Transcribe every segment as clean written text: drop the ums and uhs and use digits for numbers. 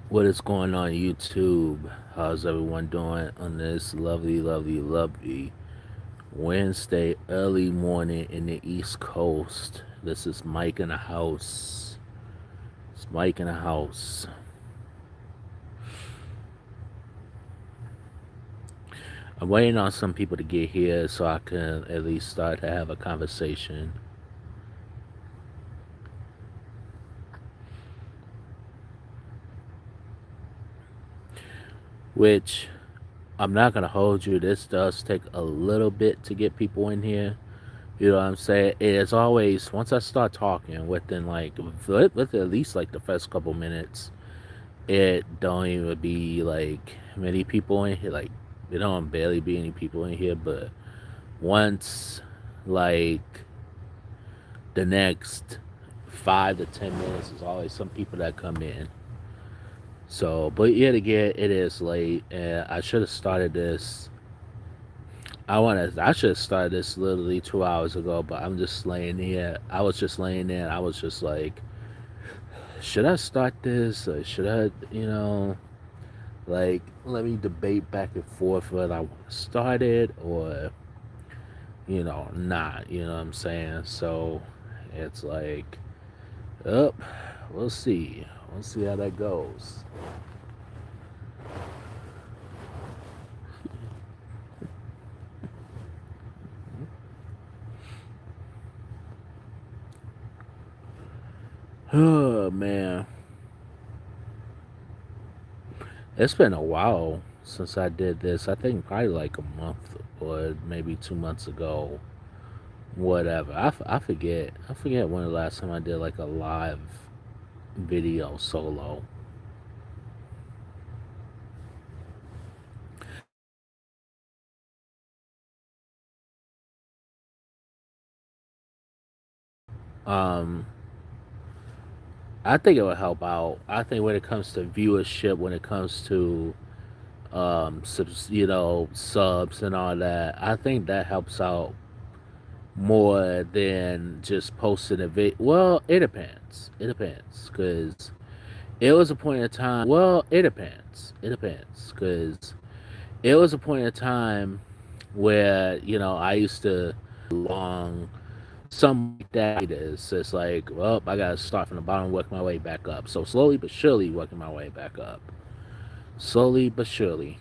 What is going on YouTube? How's everyone doing on this lovely Wednesday early morning in the East Coast? This is Mike in the house. It's Mike in the house. I'm waiting on some people to get here so I can at least start to have a conversation. Which I'm not gonna hold you. This does take a little bit to get people in here. You know what I'm saying? It's always once I start talking within with at least like the first couple minutes, it don't even be like many people in here. Like there don't barely be any people in here. But once like the next 5 to 10 minutes, there's always some people that come in. So, but yet again, it is late, and I should have started this. I should have started this literally 2 hours ago, but I'm just laying here. I was just laying there. And I was just like, should I start this? Or should I, let me debate back and forth whether I want to start it or, not. You know what I'm saying? So it's like, up, we'll see. We'll see how that goes. Oh, man. It's been a while since I did this. I think probably like a month or maybe 2 months ago. Whatever. I forget. I forget when the last time I did like a live video solo. Um, I think it would help out. I think when it comes to viewership, when it comes to subs and all that, I think that helps out more than just posting a video. Well, it depends. It depends because it was a point in time. Well, it depends. It depends because it was a point in time where I used to long something like that. It's like, well, I gotta start from the bottom, work my way back up. So slowly but surely, working my way back up. Slowly but surely,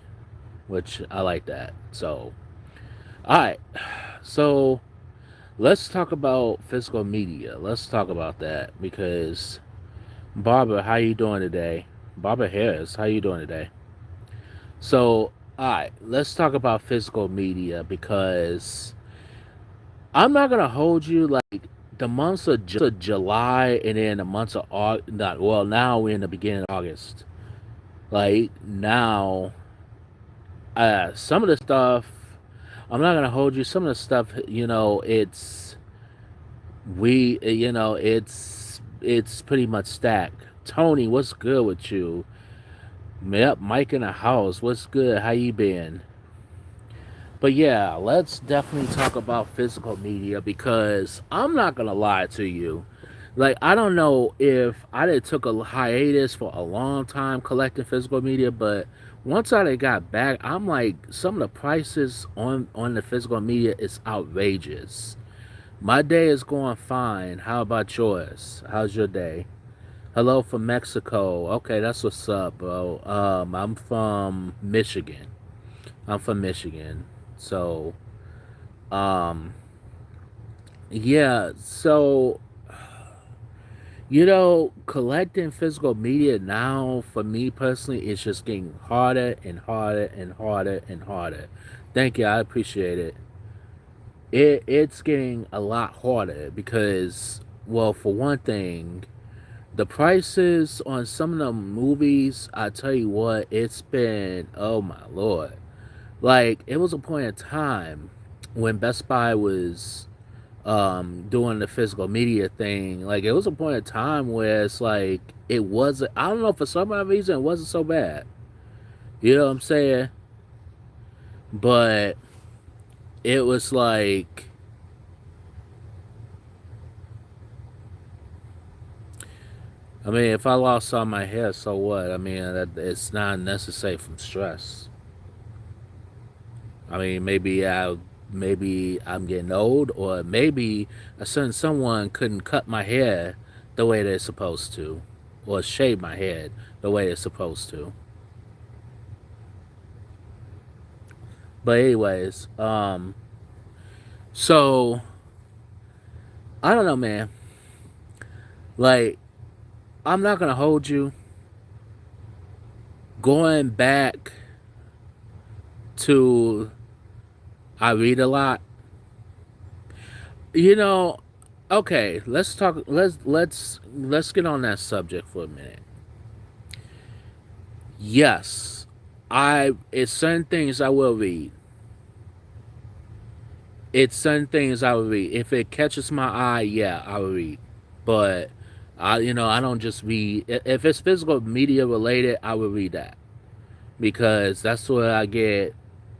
which I like that. So, all right. So let's talk about physical media. Let's talk about that because Barbara, how you doing today? Barbara Harris, how you doing today? So, all right, let's talk about physical media because I'm not gonna hold you like the months of July and then the months of August. Not well. Now we're in the beginning of August. Like now, some of the stuff I'm not gonna hold you. Some of the stuff, it's pretty much stacked. Tony, what's good with you? Yep, Mike in the house. What's good? How you been? But yeah, let's definitely talk about physical media because I'm not gonna lie to you. Like I don't know if I did took a hiatus for a long time collecting physical media, but once I done got back, I'm like some of the prices on the physical media is outrageous. My day is going fine. How about yours? How's your day? Hello from Mexico. Okay, that's what's up, bro. I'm from Michigan. I'm from Michigan. So, um, yeah. So, collecting physical media now for me personally is just getting harder and harder and harder and harder. Thank you. I appreciate it. It's getting a lot harder because, well, for one thing, the prices on some of the movies, I tell you what, it's been, oh my lord. Like, it was a point in time when Best Buy was doing the physical media thing. Like, it was a point in time where it's like, it wasn't, I don't know, for some odd reason, it wasn't so bad. You know what I'm saying? But it was like, I mean, if I lost all my hair, so what? I mean, it's not necessary from stress. I mean, maybe I'm getting old, or maybe a certain someone couldn't cut my hair the way they're supposed to, or shave my head the way they're supposed to. But anyways, so I don't know, man. Like, I'm not gonna hold you. Going back to I read a lot. You know, okay, let's talk let's get on that subject for a minute. Yes, I it's certain things I will read. It's certain things I will read. If it catches my eye, yeah, I will read. But I don't just read. If it's physical media related, I will read that because that's where I get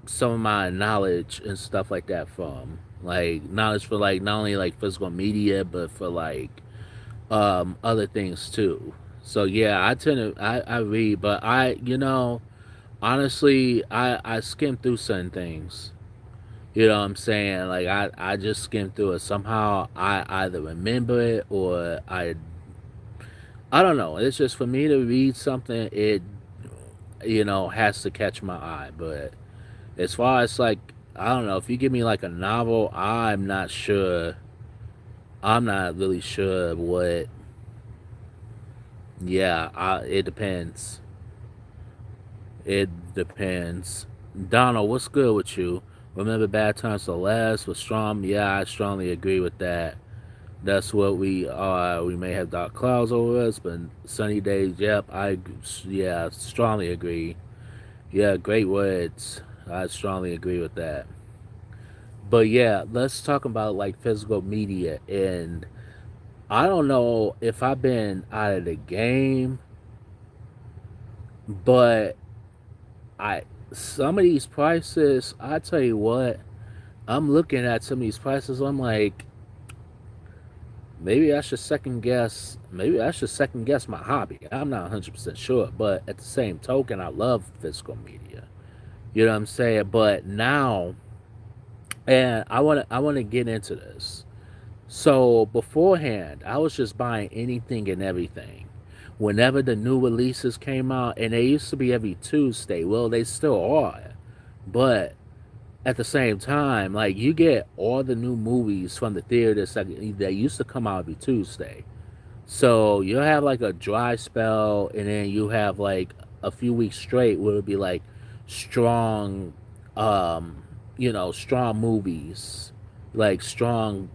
some of my knowledge and stuff like that from. Like knowledge for like not only like physical media, but for like other things too. So yeah, I read, but honestly I skim through certain things. You know what I'm saying? Like I just skim through it. Somehow I either remember it or I don't know. It's just for me to read something, it has to catch my eye. But as far as like I don't know, if you give me like a novel, I'm not really sure what. Yeah, it depends. It depends. Donald, what's good with you? Remember bad times to last was strong. Yeah, I strongly agree with that. That's what we are. We may have dark clouds over us, but sunny days. Yep, yeah, strongly agree. Yeah, great words. I strongly agree with that. But yeah, let's talk about like physical media. And I don't know if I've been out of the game, but I some of these prices, I tell you what, I'm looking at some of these prices. I'm like, maybe I should second guess my hobby. I'm not 100% sure, but at the same token, I love physical media. You know what I'm saying? But now, and I want to get into this. So beforehand, I was just buying anything and everything. Whenever the new releases came out, and they used to be every Tuesday. Well, they still are, but at the same time, like you get all the new movies from the theaters that used to come out every Tuesday. So you'll have like a dry spell, and then you have like a few weeks straight where it'll be like strong, um, strong movies, like strong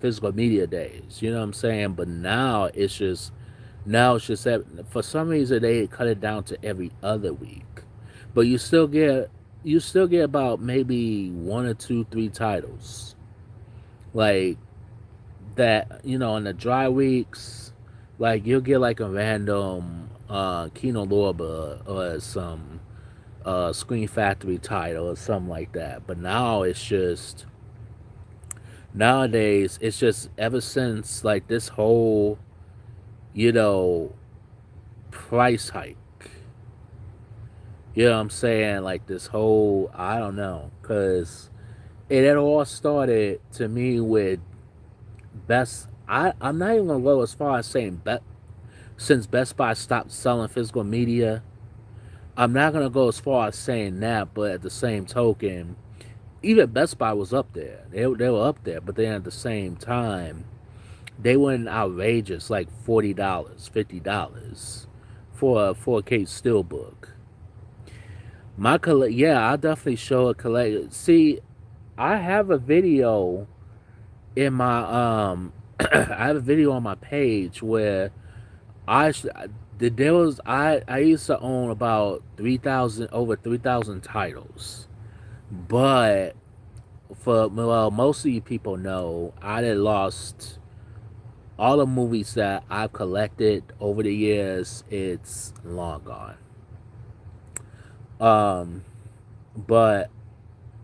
physical media days. You know what I'm saying? But now it's just that for some reason they cut it down to every other week, but you still get about maybe one or two, three titles like that, in the dry weeks, like you'll get like a random Kino Lorba or some Screen Factory title or something like that. But nowadays it's just ever since like this whole, you know, price hike. You know what I'm saying? Like this whole I don't know, cause it had all started to me with Best. I'm not even gonna go as far as saying since Best Buy stopped selling physical media. I'm not gonna go as far as saying that, but at the same token, even Best Buy was up there. They were up there, but then at the same time, they went outrageous, like $40, $50 for a 4K steelbook. Yeah, I'll definitely show a collect. See, I have a video in my I have a video on my page where I sh- there was I used to own about 3,000 titles, but most of you people know I had lost all the movies that I've collected over the years. It's long gone. Um, but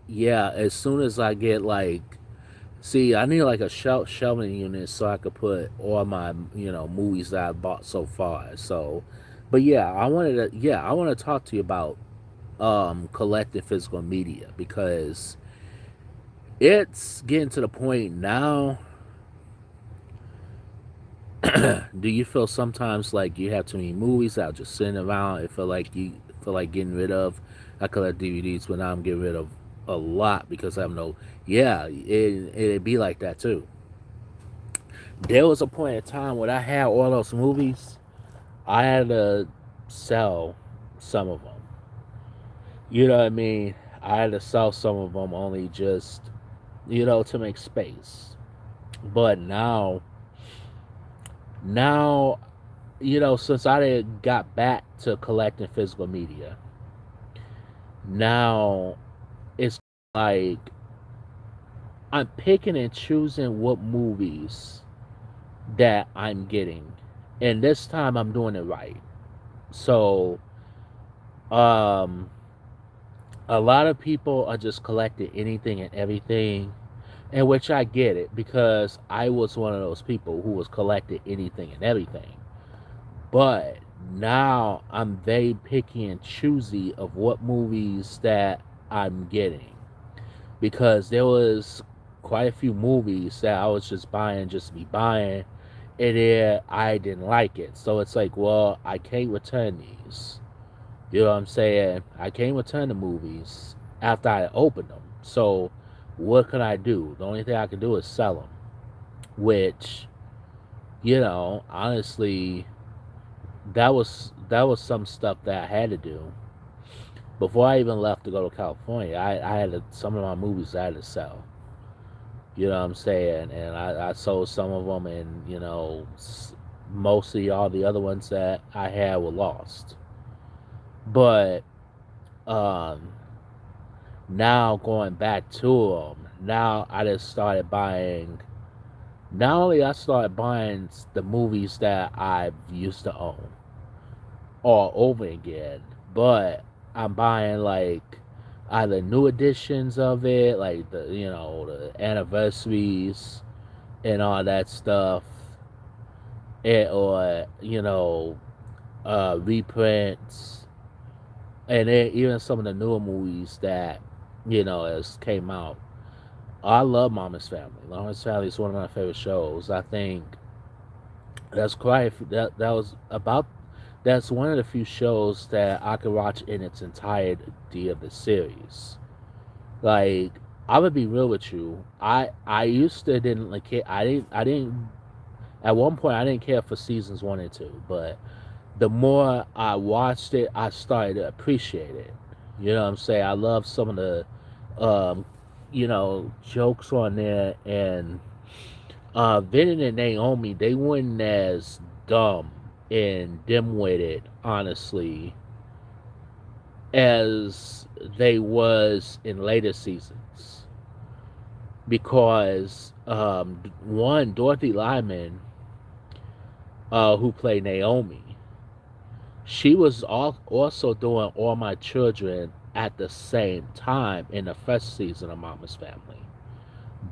yeah, as soon as I get like See, I need like a shelving unit so I could put all my movies that I bought so far. So, but yeah, I want to talk to you about collecting physical media because it's getting to the point now. Do you feel sometimes like you have too many movies that are just sitting around? It feel like you feel like getting rid of. I collect DVDs, but now I'm getting rid of a lot because I have no. Yeah, it'd be like that too. There was a point in time when I had all those movies, I had to sell some of them. You know what I mean? I had to sell some of them only just, to make space. But now, since I got back to collecting physical media, now it's like I'm picking and choosing what movies that I'm getting. And this time I'm doing it right. So, um, a lot of people are just collecting anything and everything, and which I get it because I was one of those people who was collecting anything and everything. But now I'm very picky and choosy of what movies that I'm getting because there was quite a few movies that I was just buying just to be buying, and then I didn't like it. So it's like, well, I can't return these. You know what I'm saying? I can't return the movies after I open them. So what can I do? The only thing I can do is sell them, which, honestly, that was some stuff that I had to do before I even left to go to California. I had some of my movies I had to sell. You know what I'm saying? And I sold some of them, and mostly all the other ones that I had were lost. But um, now going back to them, now I just started buying. Not only I started buying the movies that I used to own all over again, but I'm buying like either new editions of it, like the anniversaries and all that stuff, or reprints, and then even some of the newer movies that has came out. I love Mama's Family. Mama's Family is one of my favorite shows. I think that's quite that was about that's one of the few shows that I could watch in its entirety of the series. Like, I would be real with you. I used to didn't like it. I didn't at one point I didn't care for seasons 1 and 2, but the more I watched it, I started to appreciate it. You know what I'm saying? I love some of the um, jokes on there, and Vinny and Naomi, they weren't as dumb and dim-witted, honestly, as they was in later seasons. Because one, Dorothy Lyman, who played Naomi, she was also doing All My Children at the same time in the first season of Mama's Family.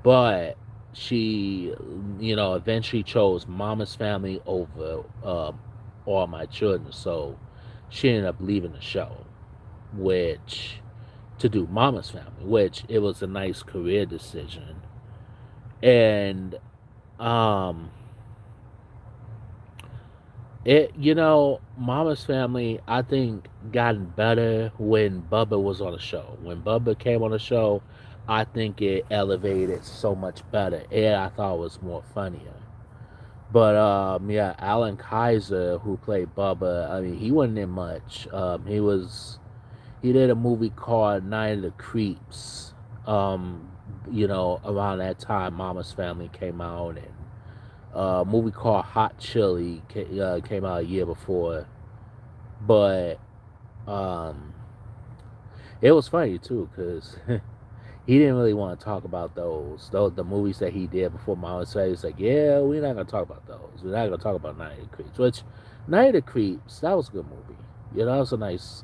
But she, eventually chose Mama's Family over All My Children. So she ended up leaving the show, which to do Mama's Family, which it was a nice career decision. And um Mama's Family, I think, gotten better when Bubba was on the show. When Bubba came on the show, I think it elevated so much better, and I thought it was more funnier. But yeah, Alan Kaiser, who played Bubba, I mean, he wasn't in much. He did a movie called Night of the Creeps. Around that time, Mama's Family came out, and a movie called Hot Chili came out a year before. But um, it was funny too because he didn't really want to talk about those the movies that he did before Mama's Family. He's like, yeah, we're not gonna talk about those. We're not gonna talk about Night of the Creeps. Which Night of the Creeps, that was a good movie. That was a nice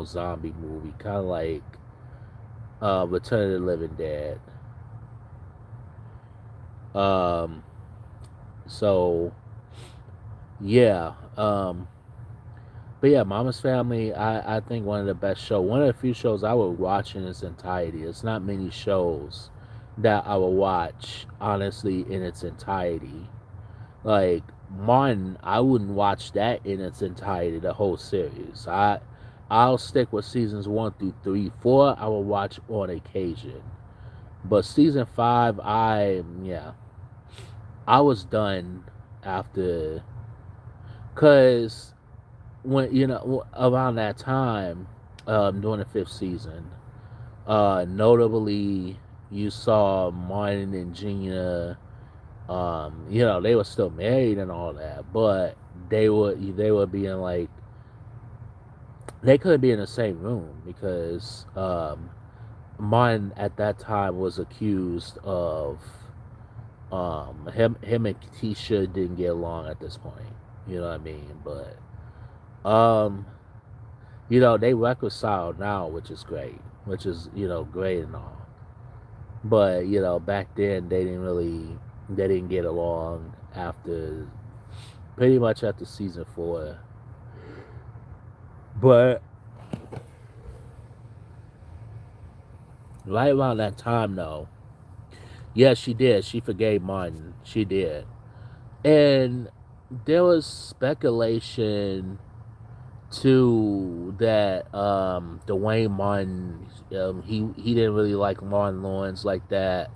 zombie movie, kind of like Return of the Living Dead. Um, so yeah. But yeah, Mama's Family, I think one of the best show. One of the few shows I would watch in its entirety. It's not many shows that I would watch honestly in its entirety. Like Martin, I wouldn't watch that in its entirety, the whole series. I'll stick with seasons 1 through 3. 4 I will watch on occasion. But season 5, I was done after, cause when around that time, during the 5th season, notably you saw Martin and Gina. They were still married and all that, but they were being like, they couldn't be in the same room because Martin at that time was accused of him and Tisha didn't get along at this point. You know what I mean? But they reconciled now, which is great, which is great and all. But back then they didn't get along after pretty much after season 4. But right around that time, though, yeah, she did. She forgave Martin. She did, and there was speculation too that Dwayne Martin, he didn't really like Martin Lawrence like that.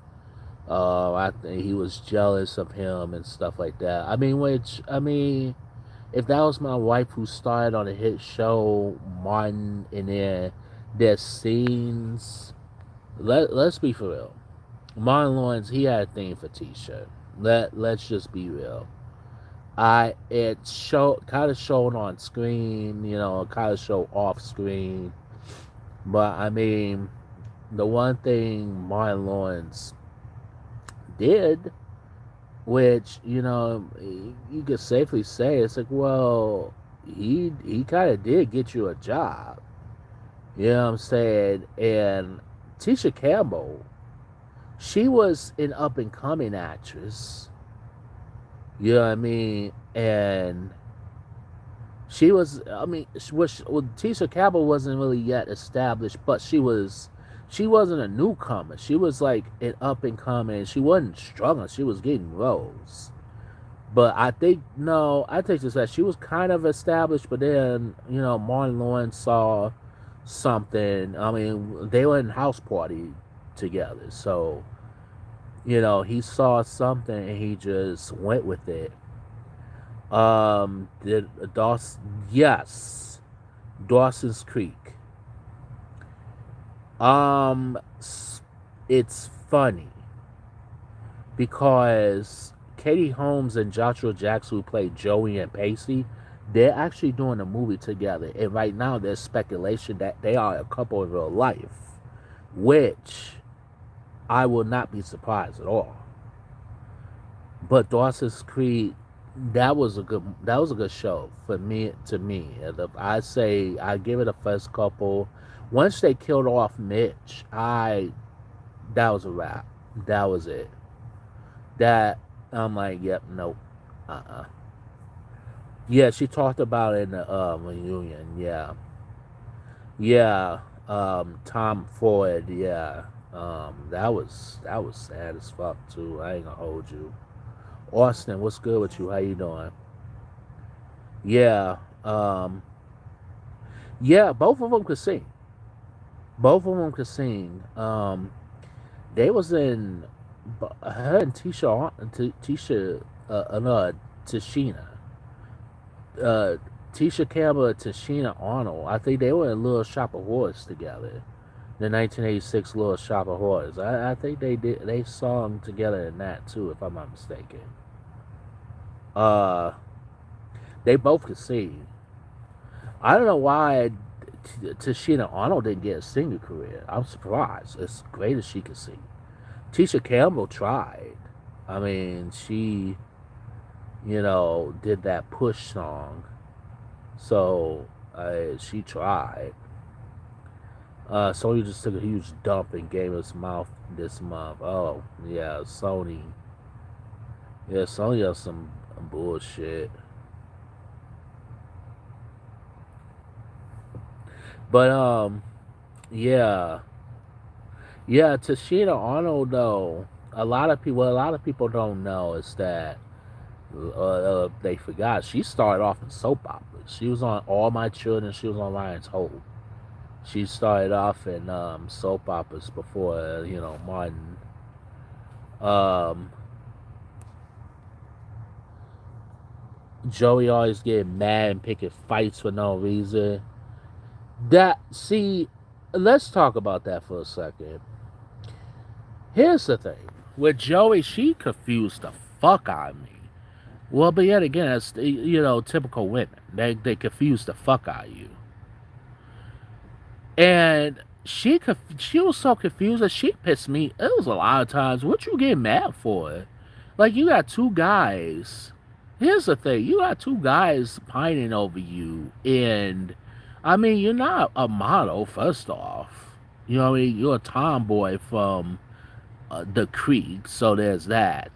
I think he was jealous of him and stuff like that. If that was my wife who starred on a hit show, Martin, and then there's scenes. Let's be for real. Martin Lawrence, he had a thing for T-shirt. Let's just be real. It kind of showed on screen, kind of showed off screen. But the one thing Martin Lawrence did, which you could safely say, it's like, well, he kind of did get you a job. You know what I'm saying? And Tisha Campbell, she was an up and coming actress. You know what I mean? And she was, Tisha Campbell wasn't really yet established, but she wasn't a newcomer. She was like an up and coming. She wasn't struggling. She was getting roles. But I think, no, I take this as she was kind of established, but then, Martin Lawrence saw something. They were in House Party together. So, he saw something and he just went with it. Did Dawson? Yes, Dawson's Creek. Um, it's funny because Katie Holmes and Joshua Jackson, who played Joey and Pacey, they're actually doing a movie together. And right now, there's speculation that they are a couple in real life, which I will not be surprised at all. But Dawson's Creek, that was a good show for me. To me, I say I give it a first couple. Once they killed off Mitch, that was a wrap. That was it. That I'm like, yep, nope, yeah. She talked about it in the reunion. Yeah, yeah. Tom Ford. Yeah. That was sad as fuck too. I ain't gonna hold you. Austin, what's good with you? How you doing? Yeah. Yeah. Both of them could sing. Both of them could sing. They was in her and Tisha, no, Tashina, uh, Tisha Campbell and Tashina Arnold. I think they were in Little Shop of Horrors together. The 1986 Little Shop of Horrors. I think they sung together in that too, if I'm not mistaken. Uh, they both could sing. I don't know why Tashina Arnold didn't get a singing career. I'm surprised. It's great as she could sing. Tisha Campbell tried. She, did that Push song. So, she tried. Sony just took a huge dump in Gamer's mouth this month. Oh, yeah, Sony. Yeah, Sonya some bullshit. But yeah, yeah. Tashina Arnold though, a lot of people don't know is that they forgot she started off in soap operas. She was on All My Children. She was on Ryan's Hope. She started off in soap operas before Martin. Um, Joey always getting mad and picking fights for no reason. That see, let's talk about that for a second. Here's the thing with Joey, she confused the fuck out of me. Well, but yet again, it's typical women. They confuse the fuck out of you, and she was so confused that she pissed me. It was a lot of times. What you getting mad for? Like you got two guys. Here's the thing: you got two guys pining over you, and I mean, you're not a model. First off, you know what I mean. You're a tomboy from the Creek, so there's that.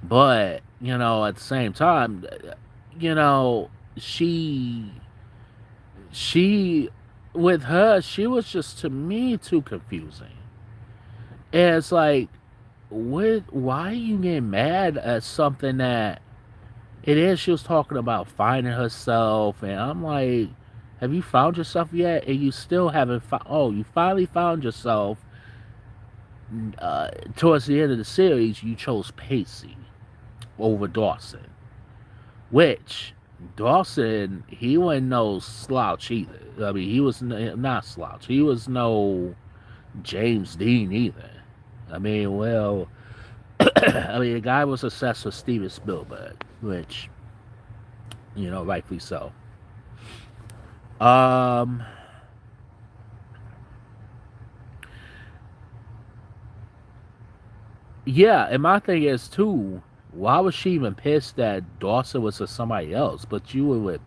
But at the same time, you know, she she with her, she was just to me too confusing. And it's like, why are you getting mad at something that it is? She was talking about finding herself, and I'm like, have you found yourself yet? And you still haven't found. Oh, you finally found yourself. Towards the end of the series, you chose Pacey over Dawson, which Dawson, he wasn't no slouch either. I mean, he was not slouch. He was no James Dean either. I mean, well, I mean, the guy was obsessed with Steven Spielberg, which, rightfully so. Um, yeah, and my thing is too, why was she even pissed that Dawson was with somebody else? But you were with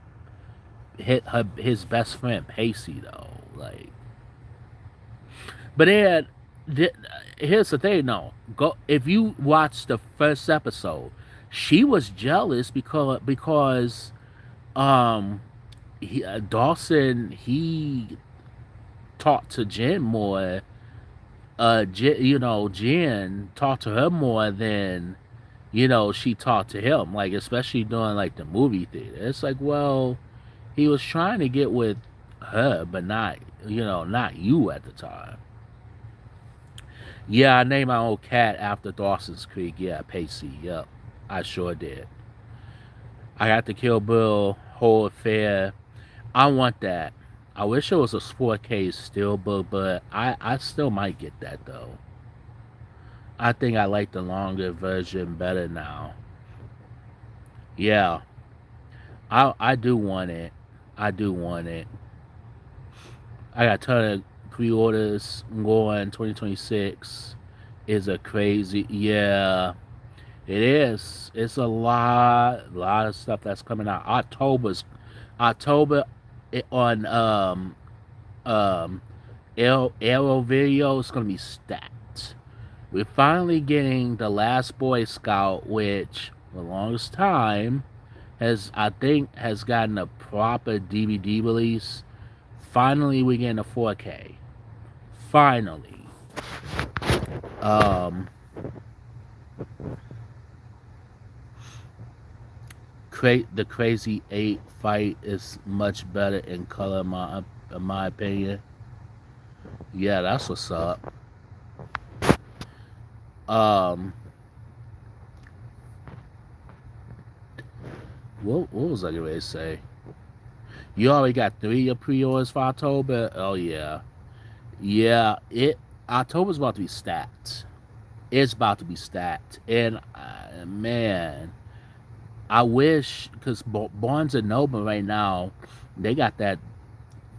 his best friend Pacey though, like. But then, here's the thing, though. Go if you watch the first episode, she was jealous because um Dawson he talked to Jen more. Jen talked to her more than she talked to him. Like especially during like the movie theater. It's like, well, he was trying to get with her, but not you at the time. Yeah, I named my old cat after Dawson's Creek. Yeah, Pacey. Yep, I sure did. I got the Kill Bill whole affair. I want that. I wish it was a 4K steelbook, but I still might get that though. I think I like the longer version better now. Yeah, I do want it. I do want it. I got a ton of pre-orders going. 2026 is a crazy. Yeah, it is. It's a lot of stuff that's coming out. October on um Arrow Video is gonna be stacked. We're finally getting the Last Boy Scout, which the longest time has gotten a proper DVD release. Finally, we're getting a 4K. Finally, um, the Crazy Eight fight is much better in color, in my opinion. Yeah, that's what's up. Um, what was I going to say? You already got 3 pre-orders for October. Oh yeah, yeah. October's about to be stacked. It's about to be stacked, and man, I wish because Barnes and Noble right now they got that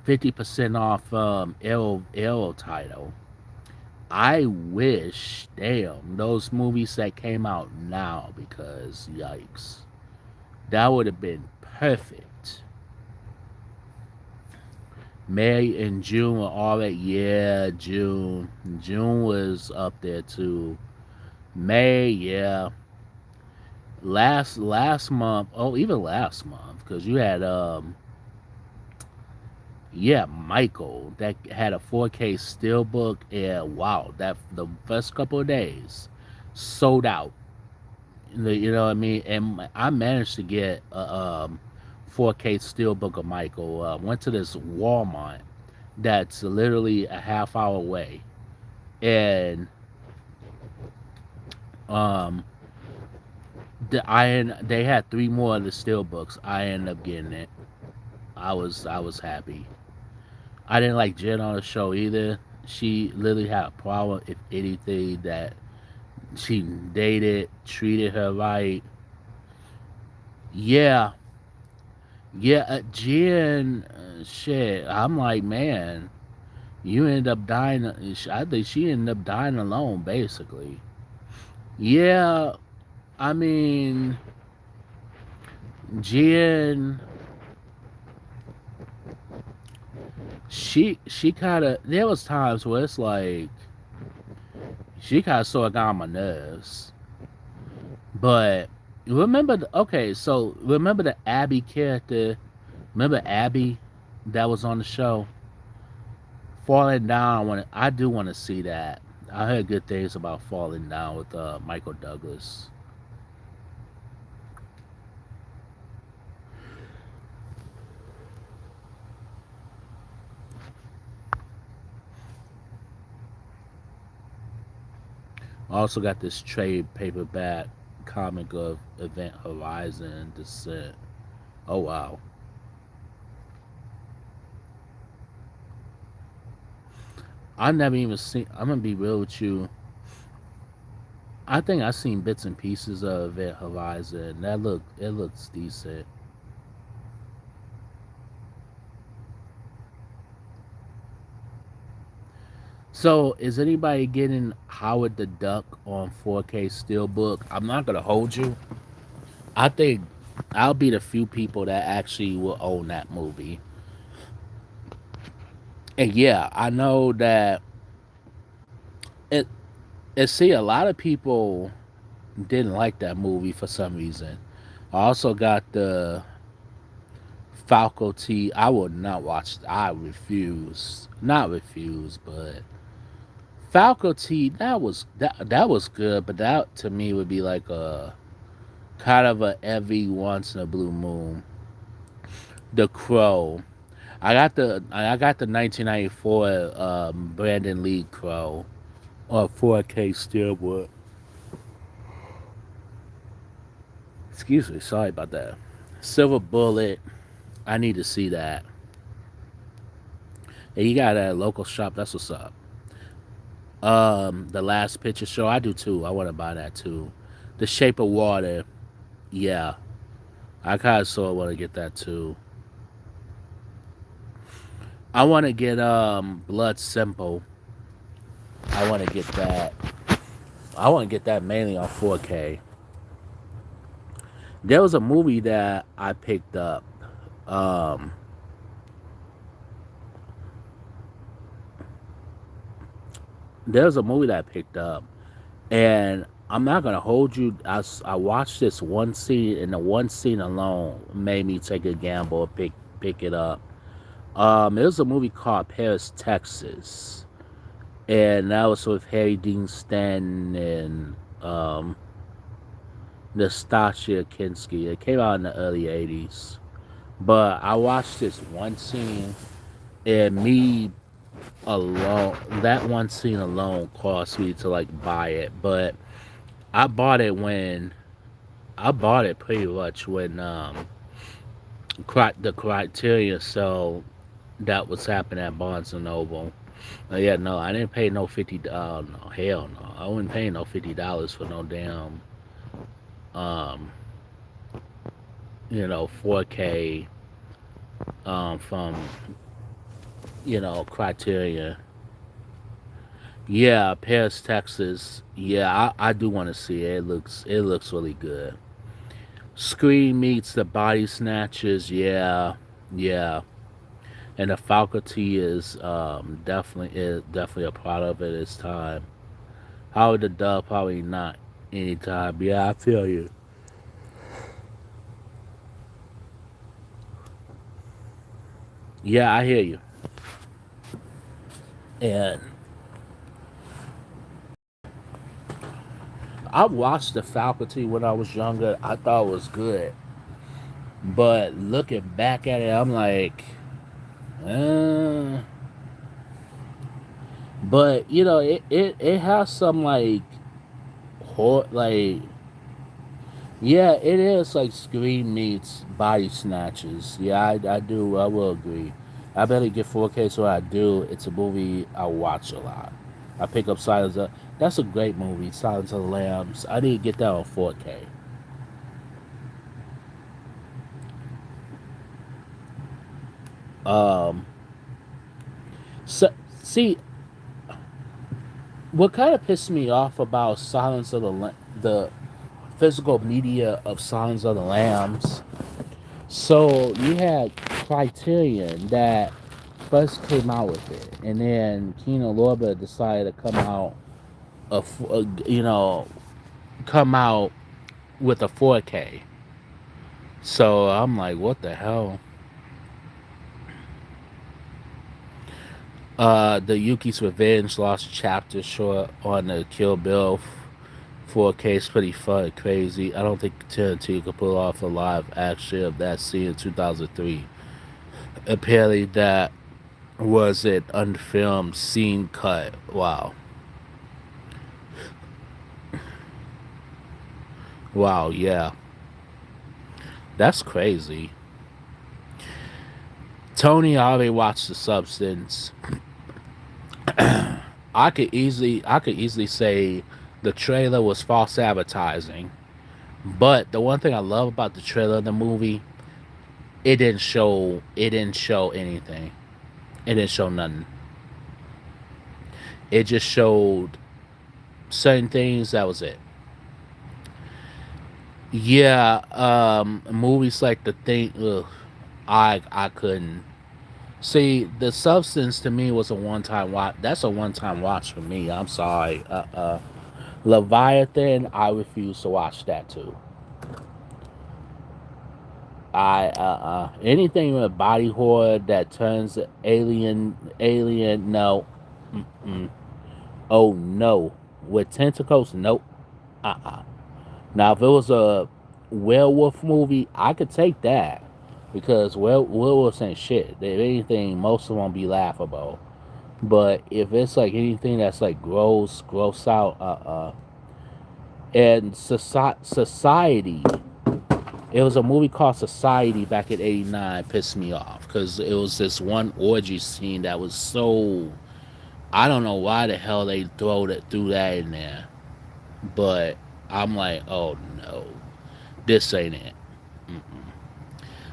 50% off Arrow title. I wish, damn, those movies that came out now because yikes, that would have been perfect. May and June were all that. Yeah, June was up there too. May, yeah. last month, oh even last month, because you had yeah, Michael that had a 4K steelbook, and wow, that the first couple of days sold out. You know what I mean? And I managed to get a 4K steelbook of Michael. Went to this Walmart that's literally a half hour away, and um, they had three more of the steelbooks. I ended up getting it. I was happy. I didn't like Jen on the show either. She literally had a problem, if anything, that she dated, treated her right. Yeah, yeah, Jen, shit. I'm like, man, you end up dying. I think she ended up dying alone, basically. Yeah, I mean, Jen, she kind of. There was times where it's like she kind of sort of got on my nerves. But remember, okay, so remember the Abby character. Remember Abby that was on the show, Falling Down. I do want to see that. I heard good things about Falling Down with Michael Douglas. I also got this trade paperback comic of Event Horizon Descent. Oh wow. I never even seen. I'm gonna be real with you. I think I seen bits and pieces of Event Horizon. It looks decent. So is anybody getting Howard the Duck on 4K Steelbook? I'm not gonna hold you. I think I'll be the few people that actually will own that movie. And yeah, I know that it. And see, a lot of people didn't like that movie for some reason. I also got the Falco T. I would not watch. I refuse. Not refuse, but Falco T. That was good, but that to me would be like a kind of a every once in a blue moon. The Crow. I got the 1994 Brandon Lee Crow or 4K Steelbook. Excuse me, sorry about that. Silver Bullet. I need to see that. And you got a local shop. That's what's up. The Last Picture Show. I do too. I want to buy that too. The Shape of Water. Yeah, I kind of sort of want to get that too. I want to get Blood Simple. I want to get that. I want to get that mainly on 4K. There was a movie that I picked up. Um, there was a movie that I picked up, and I'm not gonna hold you. I watched this one scene, and the one scene alone made me take a gamble and pick it up. It was a movie called Paris, Texas, and that was with Harry Dean Stanton and Nastasia Kinski. It came out in the early '80s, but I watched this one scene, and me alone, that one scene alone caused me to like buy it. But I bought it when I bought it pretty much when the criteria so that was happening at Barnes and Noble. Yeah, no, I didn't pay no 50. No, hell no, I wouldn't pay no $50 for no damn um 4K from criteria. Yeah, Paris, Texas. Yeah, I do want to see it. It looks really good. Scream meets the Body Snatchers. Yeah, yeah. And the faculty is definitely a part of it. It's time. Howard the Dove probably not anytime. Yeah, I feel you. Yeah, I hear you. And I watched the faculty when I was younger. I thought it was good. But looking back at it, I'm like, uh, but it has some like like yeah, it is like Scream meets Body Snatchers. Yeah, I do. I will agree. I better get 4K, so I do. It's a movie I watch a lot. I pick up Silence of. That's a great movie, Silence of the Lambs. I need to get that on 4K. Um, so see, what kind of pissed me off about the physical media of Silence of the Lambs. So you had Criterion that first came out with it, and then Kino Lorber decided to you know, come out with a 4K. So I'm like, what the hell? The Yuki's Revenge Lost Chapter short on the Kill Bill 4K is pretty fun, crazy. I don't think Tarantino could pull off a live action of that scene in 2003. Apparently, that was an unfilmed scene cut. Wow. Wow, yeah. That's crazy. Tony already watched The Substance. I could easily say the trailer was false advertising. But the one thing I love about the trailer of the movie, it didn't show anything. It didn't show nothing. It just showed certain things, that was it. Yeah, movies like The Thing, ugh, I couldn't. See, The Substance to me was a one time watch. That's a one time watch for me. I'm sorry. Leviathan, I refuse to watch that too. Anything with body horror that turns alien, no. Mm-mm. Oh no. With tentacles, nope. Now if it was a werewolf movie, I could take that because werewolves ain't shit. If anything, most of them be laughable. But if it's like anything that's like gross out, And Society, it was a movie called Society back in '89. Pissed me off because it was this one orgy scene that was so. I don't know why the hell they threw that in there, but I'm like, oh no, this ain't it.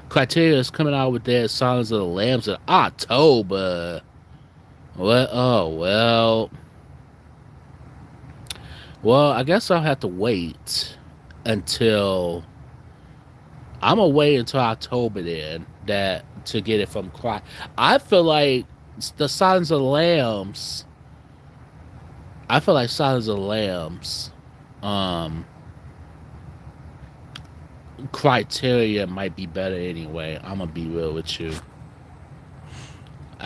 Criteria is coming out with their Silence of the Lambs in October. Well, oh well. I guess I'll have to wait until I'm gonna wait until October then that to get it from Cry. I feel like the Silence of the Lambs. I feel like Silence of the Lambs. Um, Criteria might be better anyway. I'm gonna be real with you.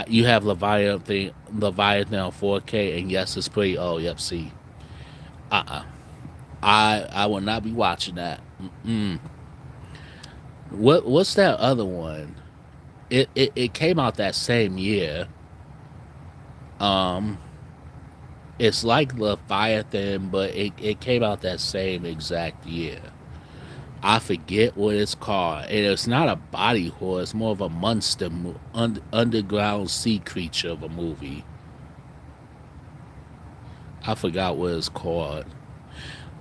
You have Leviathan on 4K, and yes, it's pretty. Oh, yep. See, I will not be watching that. Mm-mm. What's that other one? It came out that same year. Um, it's like Leviathan, but it came out that same exact year. I forget what it's called, and it's not a body horror. It's more of a underground sea creature of a movie. I forgot what it's called.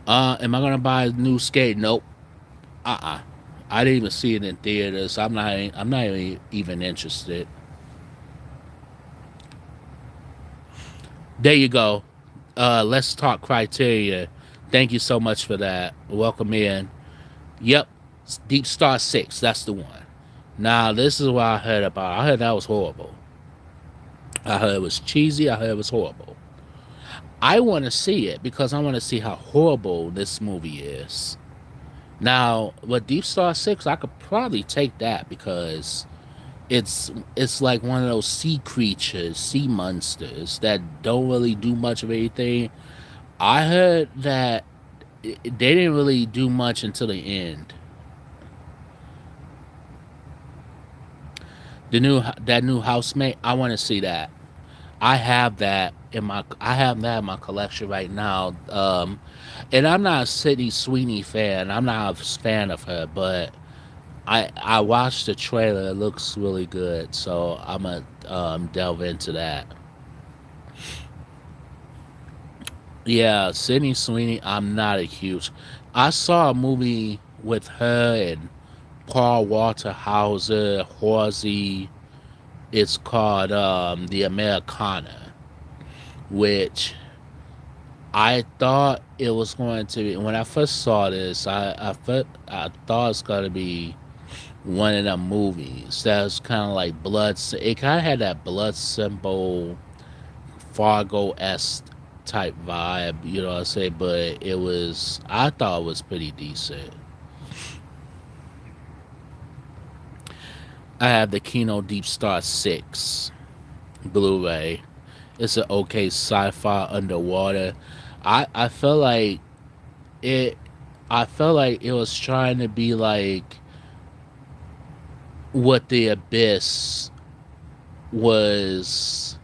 Am I gonna buy a new skate? Nope. I didn't even see it in theaters. I'm not even interested. There you go. Let's talk criteria. Thank you so much for that. Welcome in. Yep, Deep Star 6. That's the one. Now, this is what I heard about. I heard that was horrible. I heard it was cheesy. I heard it was horrible. I want to see it because I want to see how horrible this movie is. Now, with Deep Star 6, I could probably take that because It's like one of those sea creatures, sea monsters that don't really do much of anything. I heard that they didn't really do much until the end. That new housemate, I want to see that. I have that in my collection right now. And I'm not a Sydney Sweeney fan. I'm not a fan of her, but I watched the trailer. It looks really good, so I'm gonna delve into that. Yeah, Sydney Sweeney. I'm not a huge. I saw a movie with her and Paul Walter Hauser, Horsey. It's called The Americana, which I thought it was going to be. When I first saw this, I thought it's going to be one of them movies that's kind of like It kind of had that blood symbol Fargo esque type vibe, you know what I say? But it was, I thought it was pretty decent. I have the Kino Deep Star 6 Blu ray. It's an okay sci fi underwater. I felt like it, I felt like it was trying to be like what The Abyss was.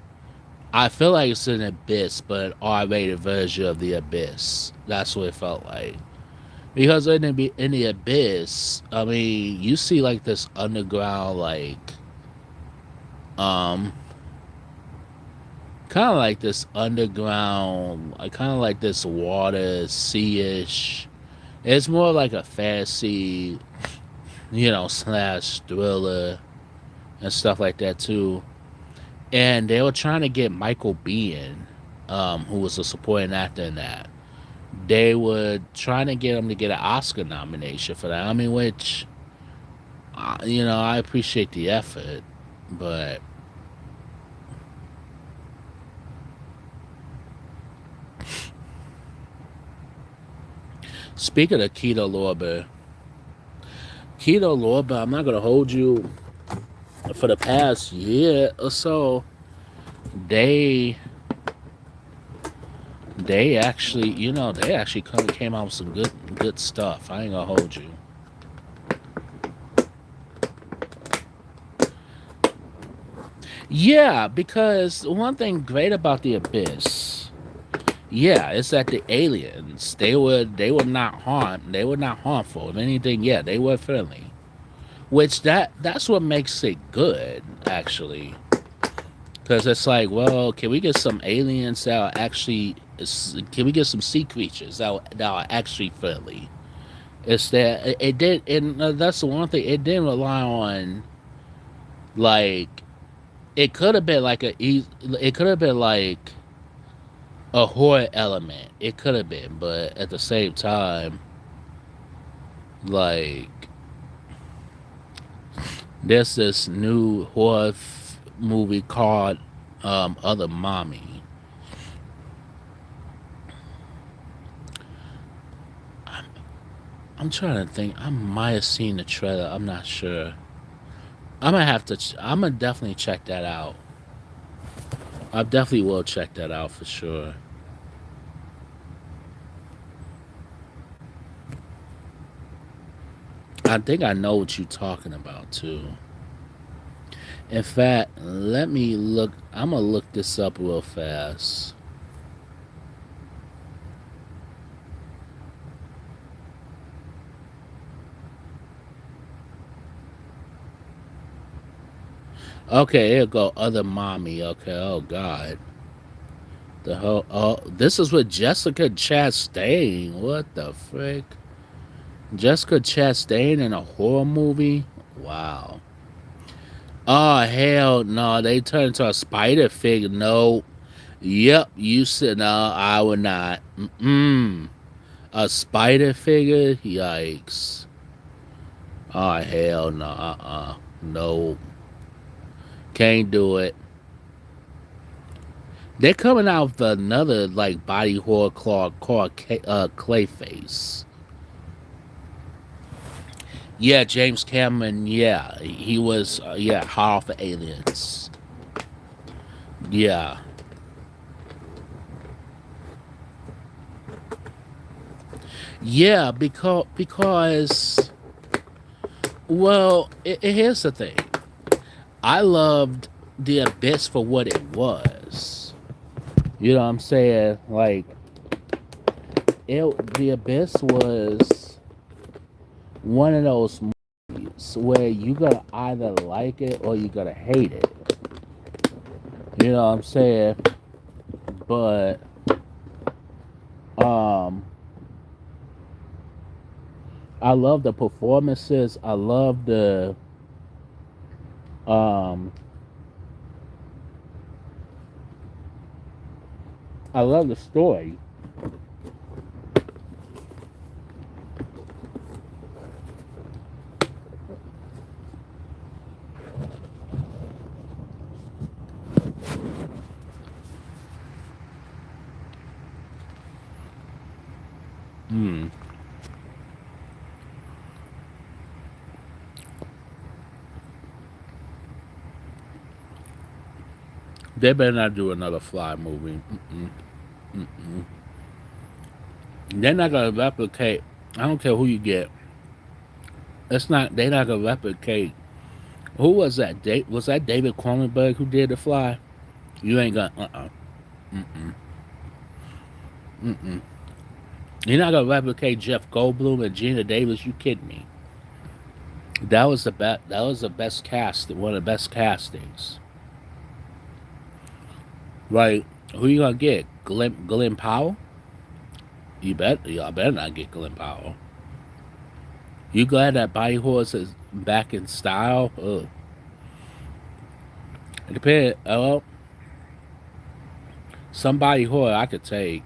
I feel like it's an Abyss, but an R-rated version of The Abyss. That's what it felt like. Because in the Abyss, I mean, you see like this underground, um, kind of like this underground, kind of like this water sea-ish. It's more like a fantasy, slash thriller and stuff like that too. And they were trying to get Michael Biehn, who was a supporting actor in that. They were trying to get him to get an Oscar nomination for that. I mean, which, I appreciate the effort, but speaking of Keto Lorber, I'm not gonna hold you. For the past year or so, they they actually came out with some good stuff. I ain't gonna hold you. Yeah, because one thing great about the Abyss, yeah, is that the aliens they were not harmful. If anything, yeah, they were friendly. Which that's what makes it good, actually. Because it's like, well, can we get some aliens that are actually? Can we get some sea creatures that are actually friendly? It's that it did, and that's the one thing it didn't rely on. Like it could have been it could have been like a horror element. It could have been, but at the same time, like there's this new movie called Other Mommy. I'm trying to think. I might have seen the trailer. I'm not sure. I'm gonna have to. I'm gonna definitely check that out. I definitely will check that out for sure. I think I know what you're talking about too. In fact, let me look. I'm gonna look this up real fast. Okay, here go Other Mommy. Okay, oh God. The whole this is with Jessica Chastain. What the frick? Jessica Chastain in a horror movie? Wow. Oh hell no! They turned into a spider figure. No. Yep, you said no. I would not. Mm. A spider figure? Yikes! Oh hell no! No, can't do it. They're coming out with another like body horror called Clayface. Yeah, James Cameron. Yeah, he was. Yeah, hot off of Aliens. Yeah, yeah, because well, here's the thing. I loved the Abyss for what it was. You know what I'm saying? Like the Abyss was one of those movies where you gotta either like it or you gotta hate it. You know what I'm saying? But um, I love the performances. Um, I love the story. Mm. They better not do another Fly movie. Mm-mm. Mm-mm. They're not gonna replicate. I don't care who you get. It's not. They're not gonna replicate. Who was that? Was that David Cronenberg who did the Fly? You ain't gonna. Mm-mm. Mm-mm. You're not gonna replicate Jeff Goldblum and Gina Davis. You kidding me? That was the best. That was the best cast. One of the best castings. Like, who you gonna get? Glenn Powell? Y'all better not get Glenn Powell. You glad that Body Horse is back in style? Ugh. It depends. Well, somebody horror I could take.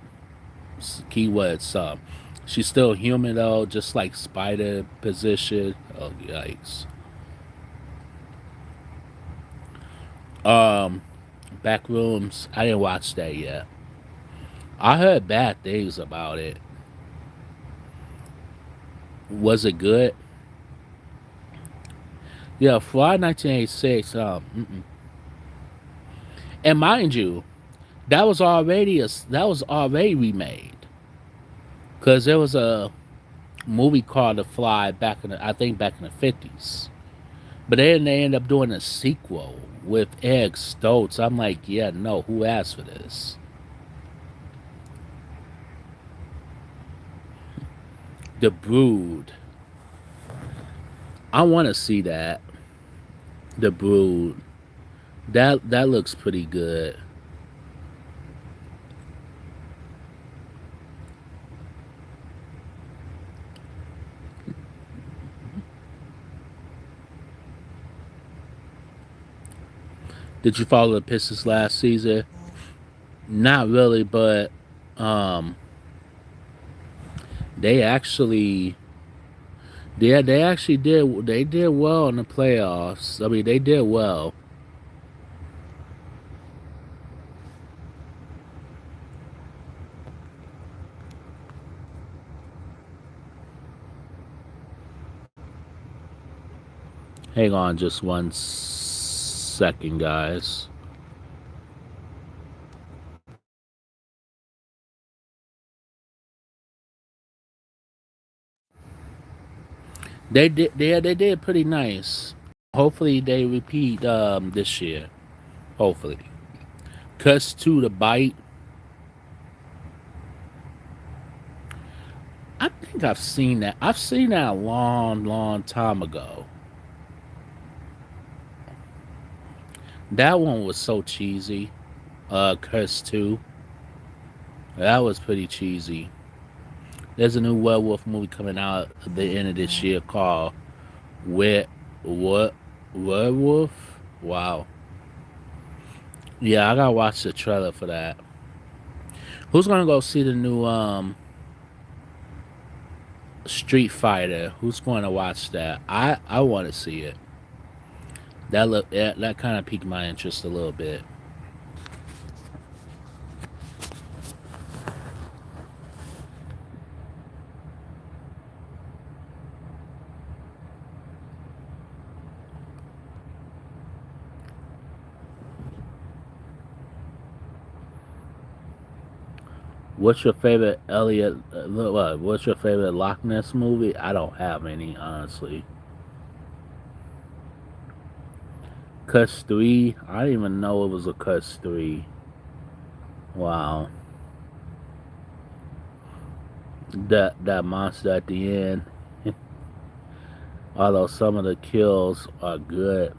Keyword sub. She's still human though, just like Spider position. Oh yikes. Um, Backrooms. I didn't watch that yet. I heard bad things about it. Was it good? Yeah, Fly 1986. And mind you, that was already remade because there was a movie called The Fly back in the, I think back in the 50s. But then they end up doing a sequel with Eric Stoltz. I'm like, yeah, no, who asked for this? The Brood. I want to see that. The Brood. That looks pretty good. Did you follow the Pistons last season? Not really, but um, they actually, they actually did well in the playoffs. I mean, they did well. Hang on, just one second, guys. They did pretty nice. Hopefully they repeat this year. Hopefully. Cuts to the bite. I think I've seen that. I've seen that a long, long time ago. That one was so cheesy. Curse 2. That was pretty cheesy. There's a new werewolf movie coming out at the end of this year called Where What Werewolf? Wow. Yeah, I gotta watch the trailer for that. Who's gonna go see the new Street Fighter? Who's going to watch that? I want to see it. That kind of piqued my interest a little bit. What's your favorite Elliot? What's your favorite Loch Ness movie? I don't have any, honestly. Cuss 3. I didn't even know it was a Cuss 3. Wow. That monster at the end. Although some of the kills are good.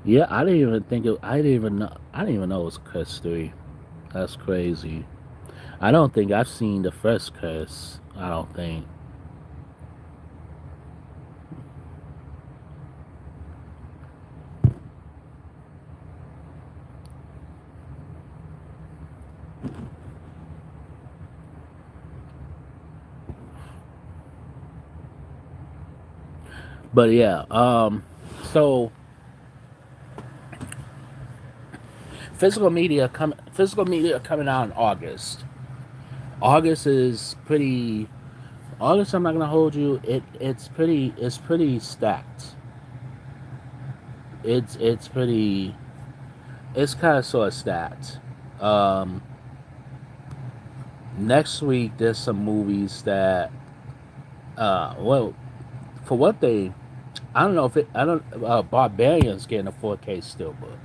Yeah, I didn't even think it. I didn't even know. I didn't even know it was Cuss 3. That's crazy. I don't think I've seen the first Cuss. I don't think. But yeah. So physical media coming out in August. August is pretty. August, I'm not gonna hold you. It's pretty stacked. It's pretty. It's kind of sort of stacked. Um, Next week there's some movies that well, for what they, I don't know if it, I don't, Barbarian's getting a 4K steelbook.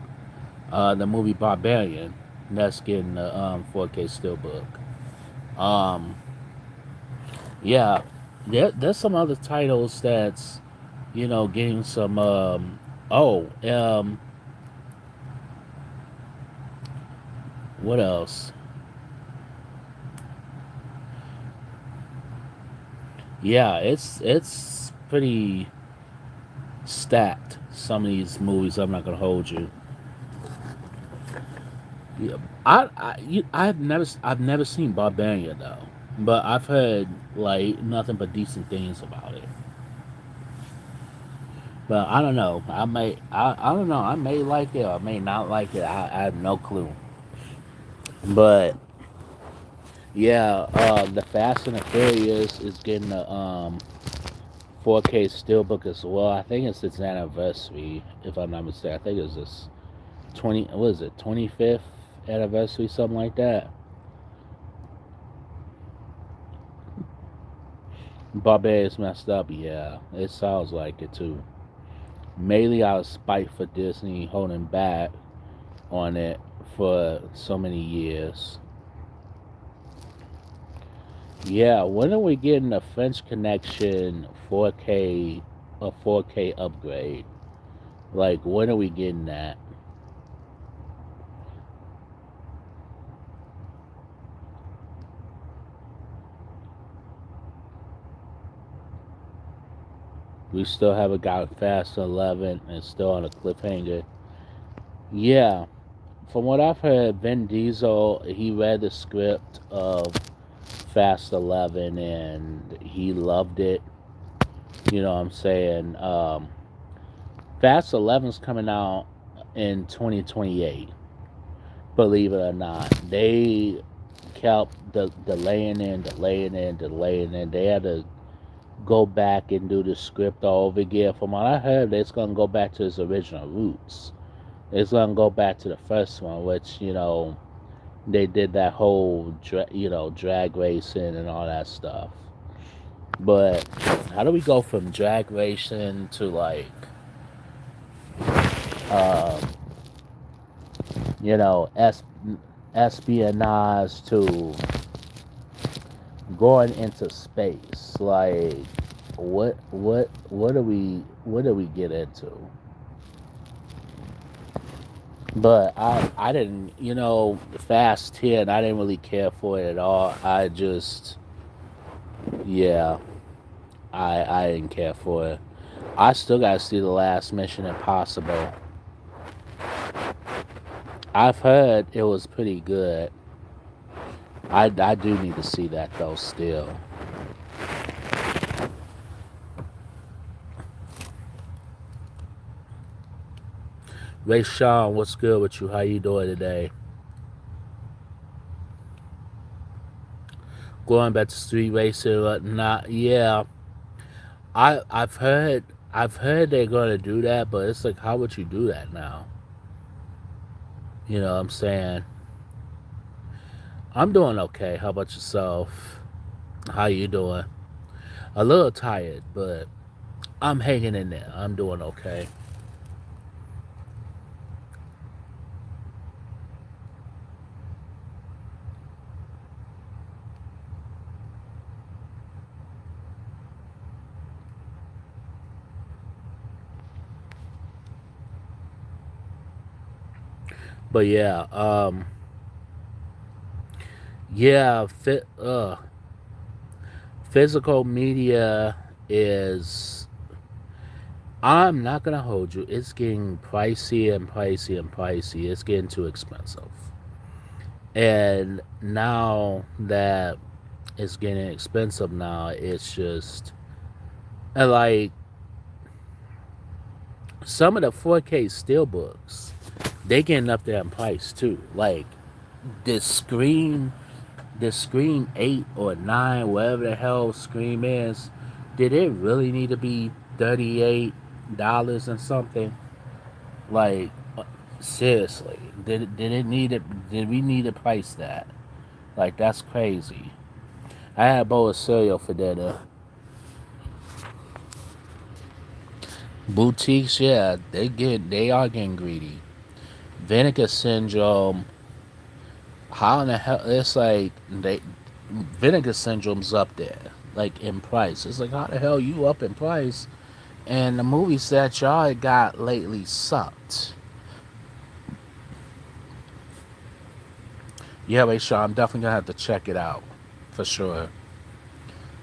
The movie Barbarian, that's getting the 4K steelbook. Um, yeah, there's some other titles that's, getting some. Oh, what else? Yeah, it's pretty stacked. Some of these movies, I'm not gonna hold you. Yeah, I've never seen Barbarian though, but I've heard like nothing but decent things about it. But I don't know. I don't know. I may like it or I may not like it. I have no clue. But yeah, the Fast and the Furious is getting a 4K steelbook as well. I think it's its anniversary, if I'm not mistaken. I think it's this 20. What is it? 25th anniversary, something like that. Barbarians messed up. Yeah, it sounds like it too. Mainly out of spite for Disney holding back on it for so many years. Yeah, when are we getting a French Connection 4K, a 4K upgrade? Like, when are we getting that? We still haven't got Fast 11 and still on a cliffhanger. Yeah, from what I've heard, Vin Diesel, he read the script of Fast 11 and he loved it. You know what I'm saying? Fast 11's coming out in 2028. Believe it or not, they kept delaying and they had to go back and do the script all over again. From what I heard, it's gonna go back to its original roots. It's gonna go back to the first one, which they did that whole drag racing and all that stuff. But how do we go from drag racing to like um, you know es- espionage to going into space? Like what do we get into? But I didn't, Fast 10, I didn't really care for it at all. I just, yeah, I didn't care for it. I still got to see the last Mission Impossible. I've heard it was pretty good. I do need to see that though still. Ray Sean, what's good with you? How you doing today? Going back to street racing or whatnot. Yeah, I've heard they're gonna do that, but it's like how would you do that now? You know what I'm saying? I'm doing okay. How about yourself? How you doing? A little tired, but I'm hanging in there. I'm doing okay. But yeah, yeah, physical media is. I'm not gonna hold you. It's getting pricey and pricey and pricey. It's getting too expensive. And now that it's getting expensive, now it's just like some of the 4K steelbooks, they getting up there in price too. Like the screen, the Scream 8 or 9, whatever the hell Scream is, did it really need to be $38 and something? Like, seriously, did it need it? Did we need to price that? Like, that's crazy. I had a bowl of cereal for dinner. Boutiques, yeah, they are getting greedy. Vinegar syndrome. How in the hell? It's like they vinegar syndrome's up there, like in price. It's like how the hell you up in price? And the movies that y'all got lately sucked. Yeah, wait, sure. I'm definitely gonna have to check it out for sure.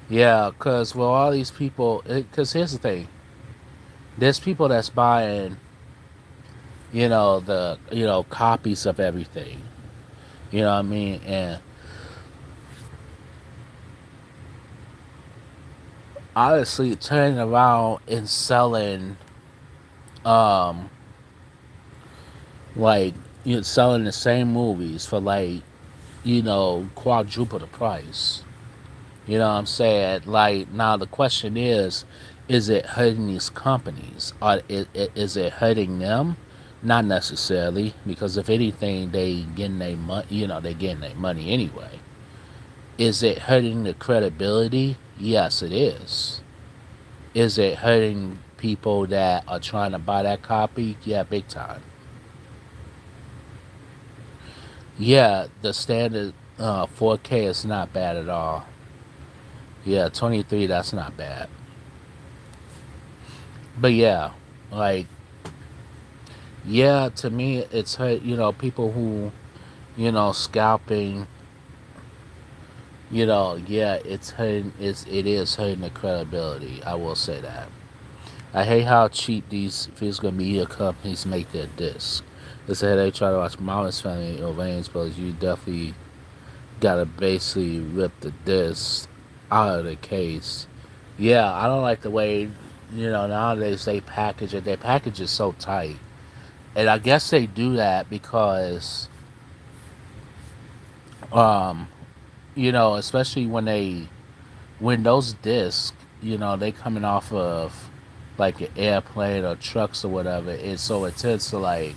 Yeah, cause well, all these people. Cause here's the thing: there's people that's buying, the copies of everything. You know what I mean? And honestly, turning around and selling, um, like selling the same movies for like quadruple the price. You know what I'm saying? Like now the question is it hurting these companies? Is it hurting them? Not necessarily, because if anything, they getting their money. They getting their money anyway. Is it hurting the credibility? Yes, it is. Is it hurting people that are trying to buy that copy? Yeah, big time. Yeah, the standard 4K is not bad at all. Yeah, 23, that's not bad. But yeah, like, yeah, to me, it's hurt, people who, scalping, yeah, it is hurting the credibility. I will say that. I hate how cheap these physical media companies make their discs. They say they try to watch Mama's Family or Wayne's Brothers. You definitely gotta basically rip the disc out of the case. Yeah, I don't like the way nowadays they package it. Their package is so tight, and I guess they do that because um especially when those discs they coming off of like an airplane or trucks or whatever. It's so it tends to like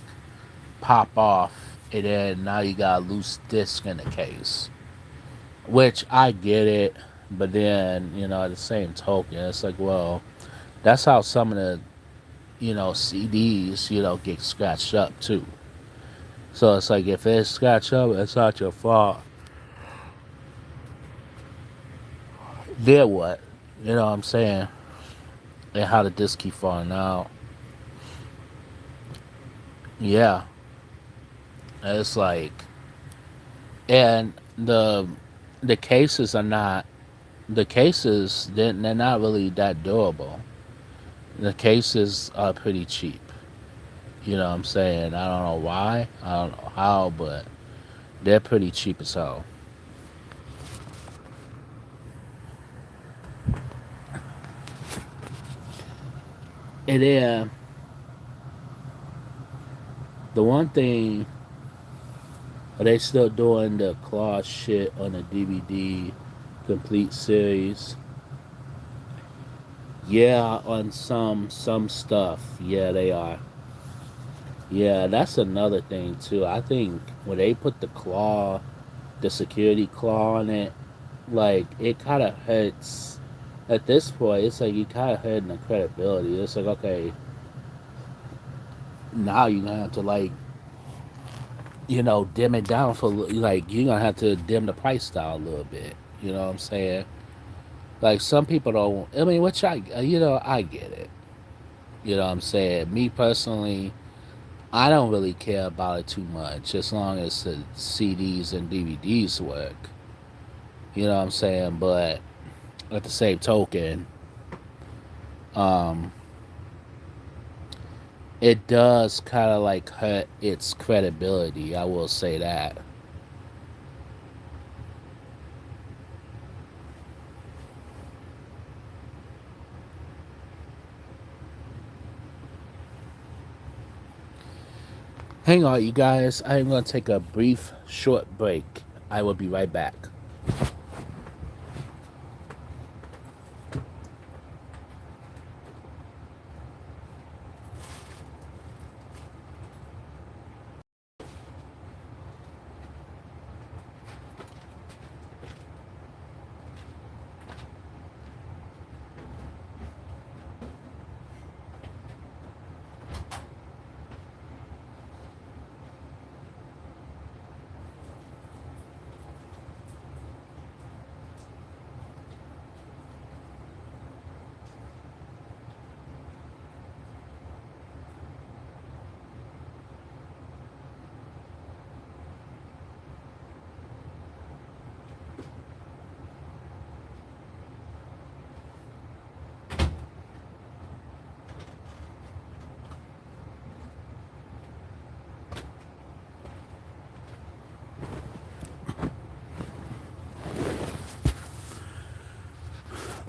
pop off, and then now you got a loose disc in the case. Which I get it, but then at the same token, it's like, well, that's how some of the CDs get scratched up too. So it's like if it's scratched up, it's not your fault. Then what? You know what I'm saying? And how the disc keep falling out. Yeah, it's like, and the cases are not the cases. They're not really that durable. The cases are pretty cheap. You know what I'm saying? I don't know why. I don't know how, but they're pretty cheap as hell. And then the one thing, are they still doing the claw shit on the DVD complete series? Yeah, on some stuff. Yeah, they are. Yeah, that's another thing too. I think when they put the claw the security claw on it, like it kind of hurts. At this point, it's like you kind of hurting the credibility. It's like, okay, now you're gonna have to like, dim it down for like you're gonna have to dim the price down a little bit. You know what I'm saying? Like some people don't. I mean, which I get it. You know what I'm saying? Me personally, I don't really care about it too much as long as the CDs and DVDs work. You know what I'm saying? But at the same token, um, it does kind of like hurt its credibility. I will say that. Hang on, you guys. I'm going to take a brief, short break. I will be right back.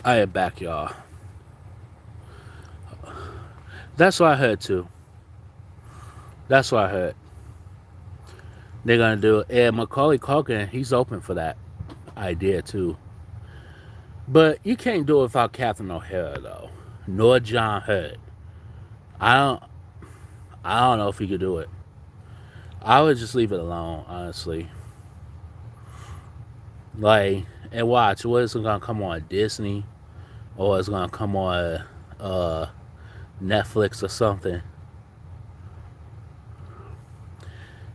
I am back, y'all. That's what I heard too. That's what I heard. They're gonna do it. And Macaulay Culkin, he's open for that idea too. But you can't do it without Catherine O'Hara though, nor John Hurt. I don't. I don't know if he could do it. I would just leave it alone, honestly. Like, and watch what is gonna come on Disney or it's gonna come on uh Netflix or something.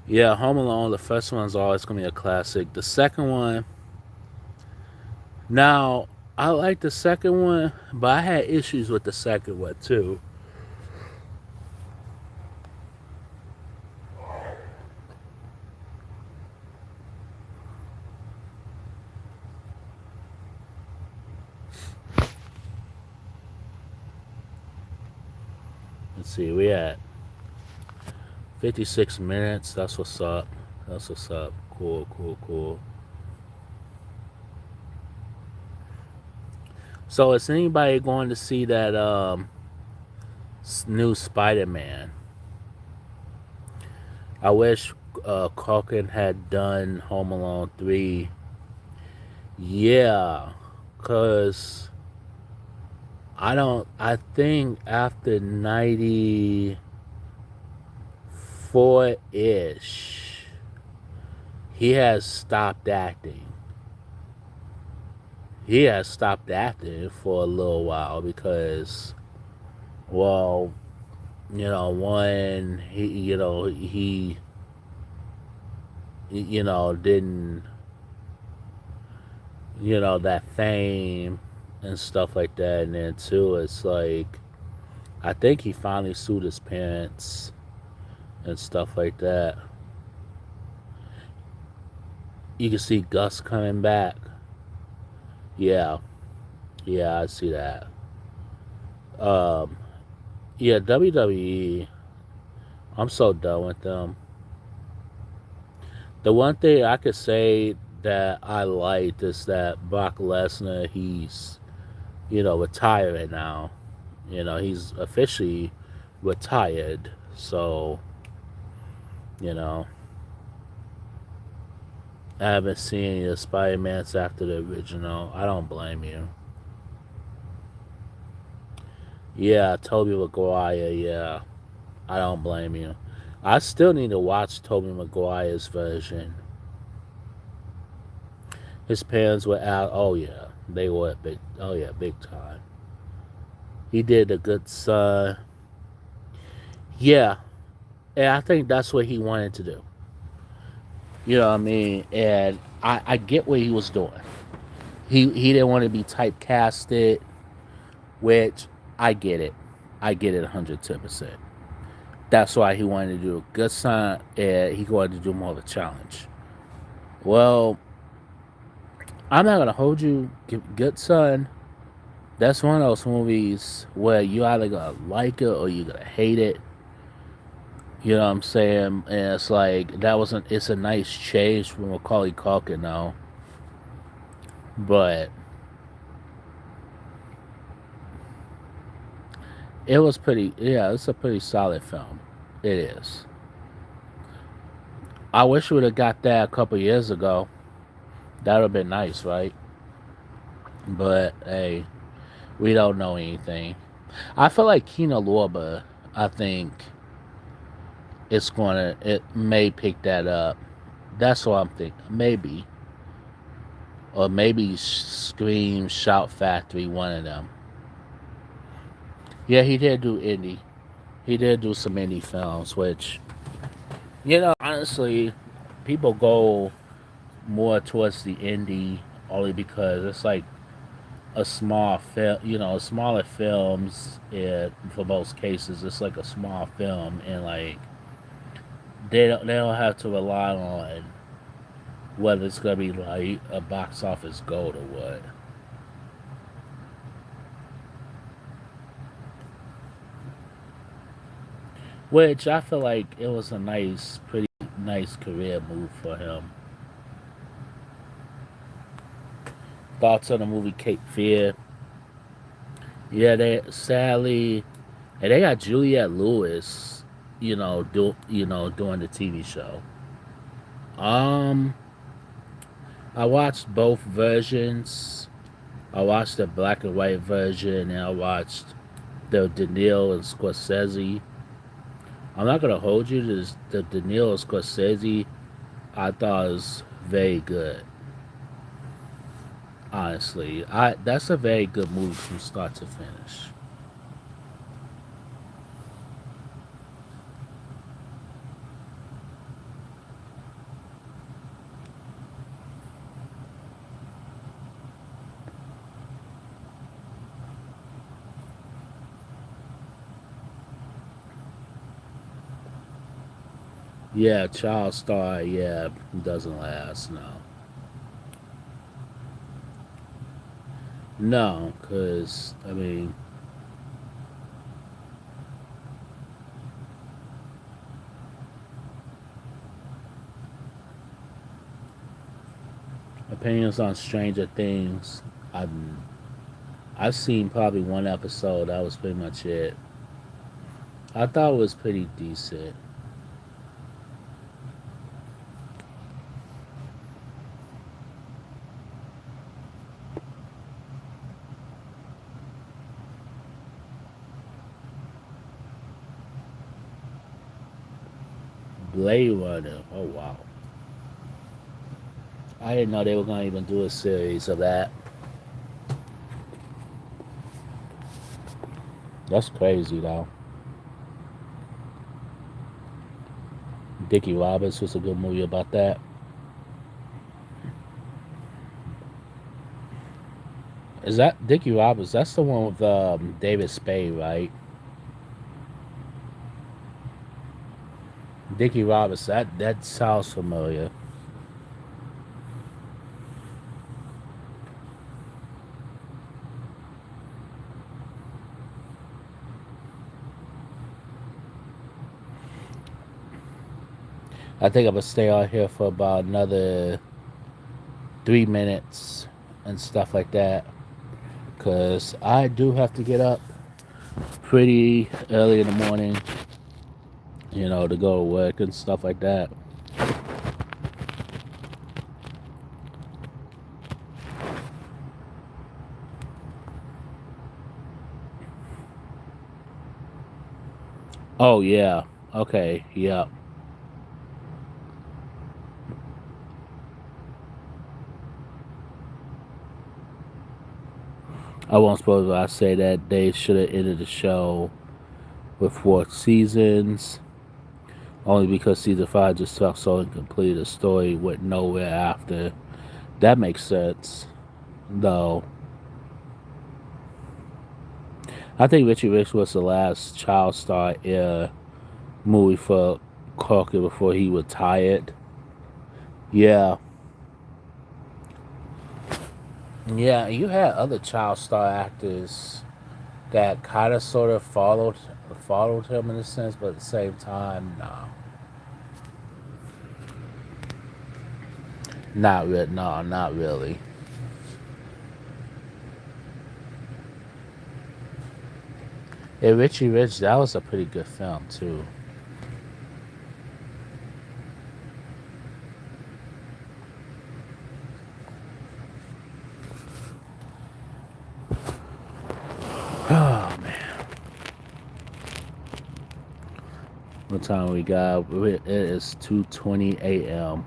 Yeah, Home Alone. The first one's always gonna be a classic. The second one, now I like the second one, but I had issues with the second one too. Let's see, we at 56 minutes. That's what's up. That's what's up. Cool, cool, cool. So is anybody going to see that new Spider-Man? I wish Culkin had done Home Alone 3. Yeah, cuz I think after 94-ish he has stopped acting. He has stopped acting for a little while because, well, one he didn't, that fame and stuff like that, and then two, it's like I think he finally sued his parents and stuff like that. You can see Gus coming back. Yeah, yeah, I see that. Um, yeah, WWE. I'm so done with them. The one thing I could say that I liked is that Brock Lesnar, he's, retiring now. He's officially retired. So, you know, I haven't seen any of the Spider-Mans after the original. I don't blame you. Yeah, Tobey Maguire, yeah. I don't blame you. I still need to watch Tobey Maguire's version. His parents were out. Oh yeah, they were big. Oh yeah, big time. He did a good son. Yeah, and I think that's what he wanted to do. You know what I mean? And I get what he was doing. He didn't want to be typecasted, which I get it. I get it 110%. That's why he wanted to do a good son and he wanted to do more of a challenge. Well, I'm not gonna hold you. Good son. That's one of those movies where you either gonna like it or you gonna hate it. You know what I'm saying? And it's like that wasn't. It's a nice change from Macaulay Culkin now, but it was pretty. Yeah, it's a pretty solid film. It is. I wish we would have got that a couple years ago. That would have been nice, right? But hey, we don't know anything. I feel like Kino Lorber. I think it's gonna. It may pick that up. That's what I'm thinking. Maybe, or maybe Scream, Shout Factory, one of them. Yeah, he did do indie. He did do some indie films, which honestly, people go more towards the indie only because it's like a small film. Smaller films. For most cases, it's like a small film, and like they don't have to rely on whether it's gonna be like a box office gold or what. Which I feel like it was a pretty nice career move for him. Thoughts on the movie Cape Fear? Yeah, they sadly, and they got Juliette Lewis, doing the TV show. Um, I watched both versions. I watched the black and white version, and I watched the De Niro and Scorsese. I'm not gonna hold you. The De Niro and Scorsese, I thought was very good. Honestly, I that's a very good movie from start to finish. Yeah, Child Star. Yeah, doesn't last. No, no, because I mean, opinions on Stranger Things. I've I've seen probably one episode. That was pretty much it. I thought it was pretty decent. Blade Runner. Oh wow, I didn't know they were gonna even do a series of that. That's crazy though. Dickie Roberts was a good movie about that. Is that Dickie Roberts? That's the one with David Spade, right? Dickie Roberts. That sounds familiar. I think I'm gonna stay on here for about another 3 minutes and stuff like that, cause I do have to get up pretty early in the morning, to go to work and stuff like that. Oh yeah. Okay. Yeah. I won't suppose I say that they should have ended the show with 4 seasons, only because season 5 just felt so incomplete. The story went nowhere after. That makes sense, though. I think Richie Rich was the last child star movie for Corker before he retired. Yeah, yeah. You had other child star actors that kind of sort of followed him in a sense, but at the same time, no, not really. No, not really. Hey, Richie Rich, that was a pretty good film too. Oh man, what time we got? It is 2:20 a.m.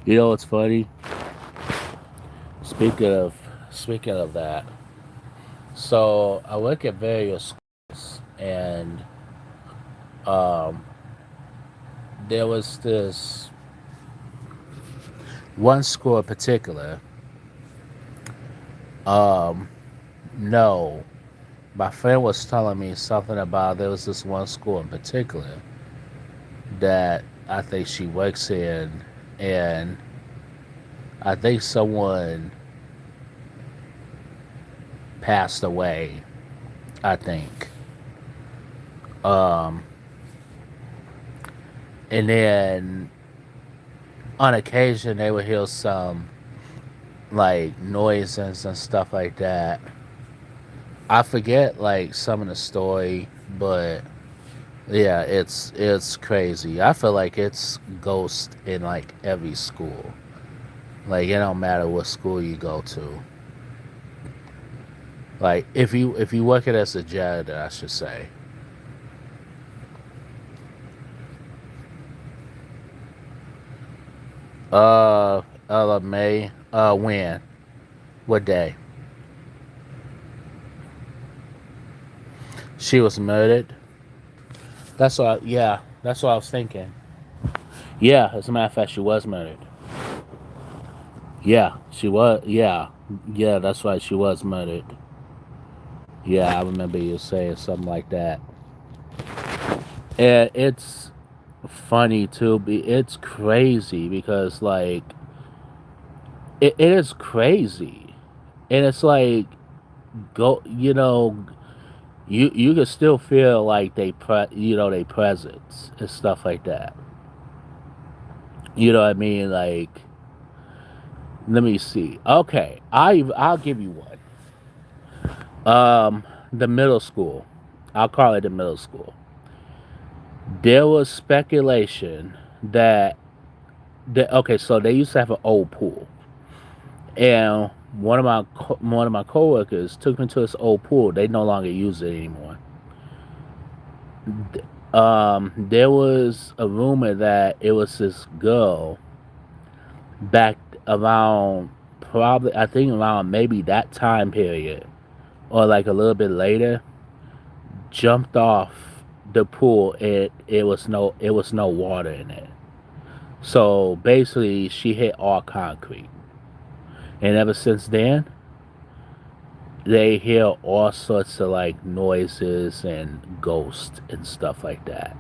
You know what's funny? Speaking of speaking of that, so I work at various schools, and um, there was this one school in particular. Um, no, my friend was telling me something about there was this one school in particular that I think she works in, and I think someone passed away. I think, um, and then on occasion they would hear some like noises and stuff like that. I forget like some of the story, but yeah, it's crazy. I feel like it's ghost in like every school. Like it don't matter what school you go to. Like if you work it as a janitor, I should say. May. When? What day? She was murdered. That's what. Yeah, that's what I was thinking. Yeah, as a matter of fact, she was murdered. Yeah, she was. Yeah, yeah, that's right. She was murdered. Yeah, I remember you saying something like that. And it's funny too. It's crazy because like it is crazy, and it's like go. You can still feel like they presence and stuff like that. You know what I mean? Like, let me see. Okay, I'll give you one. The middle school. I'll call it the middle school. There was speculation that okay, so they used to have an old pool, and one of my coworkers took me to this old pool. They no longer use it anymore. There was a rumor that it was this girl back around probably I think around maybe that time period or like a little bit later jumped off the pool. It was no water in it. So basically she hit all concrete. And ever since then they hear all sorts of like noises and ghosts and stuff like that.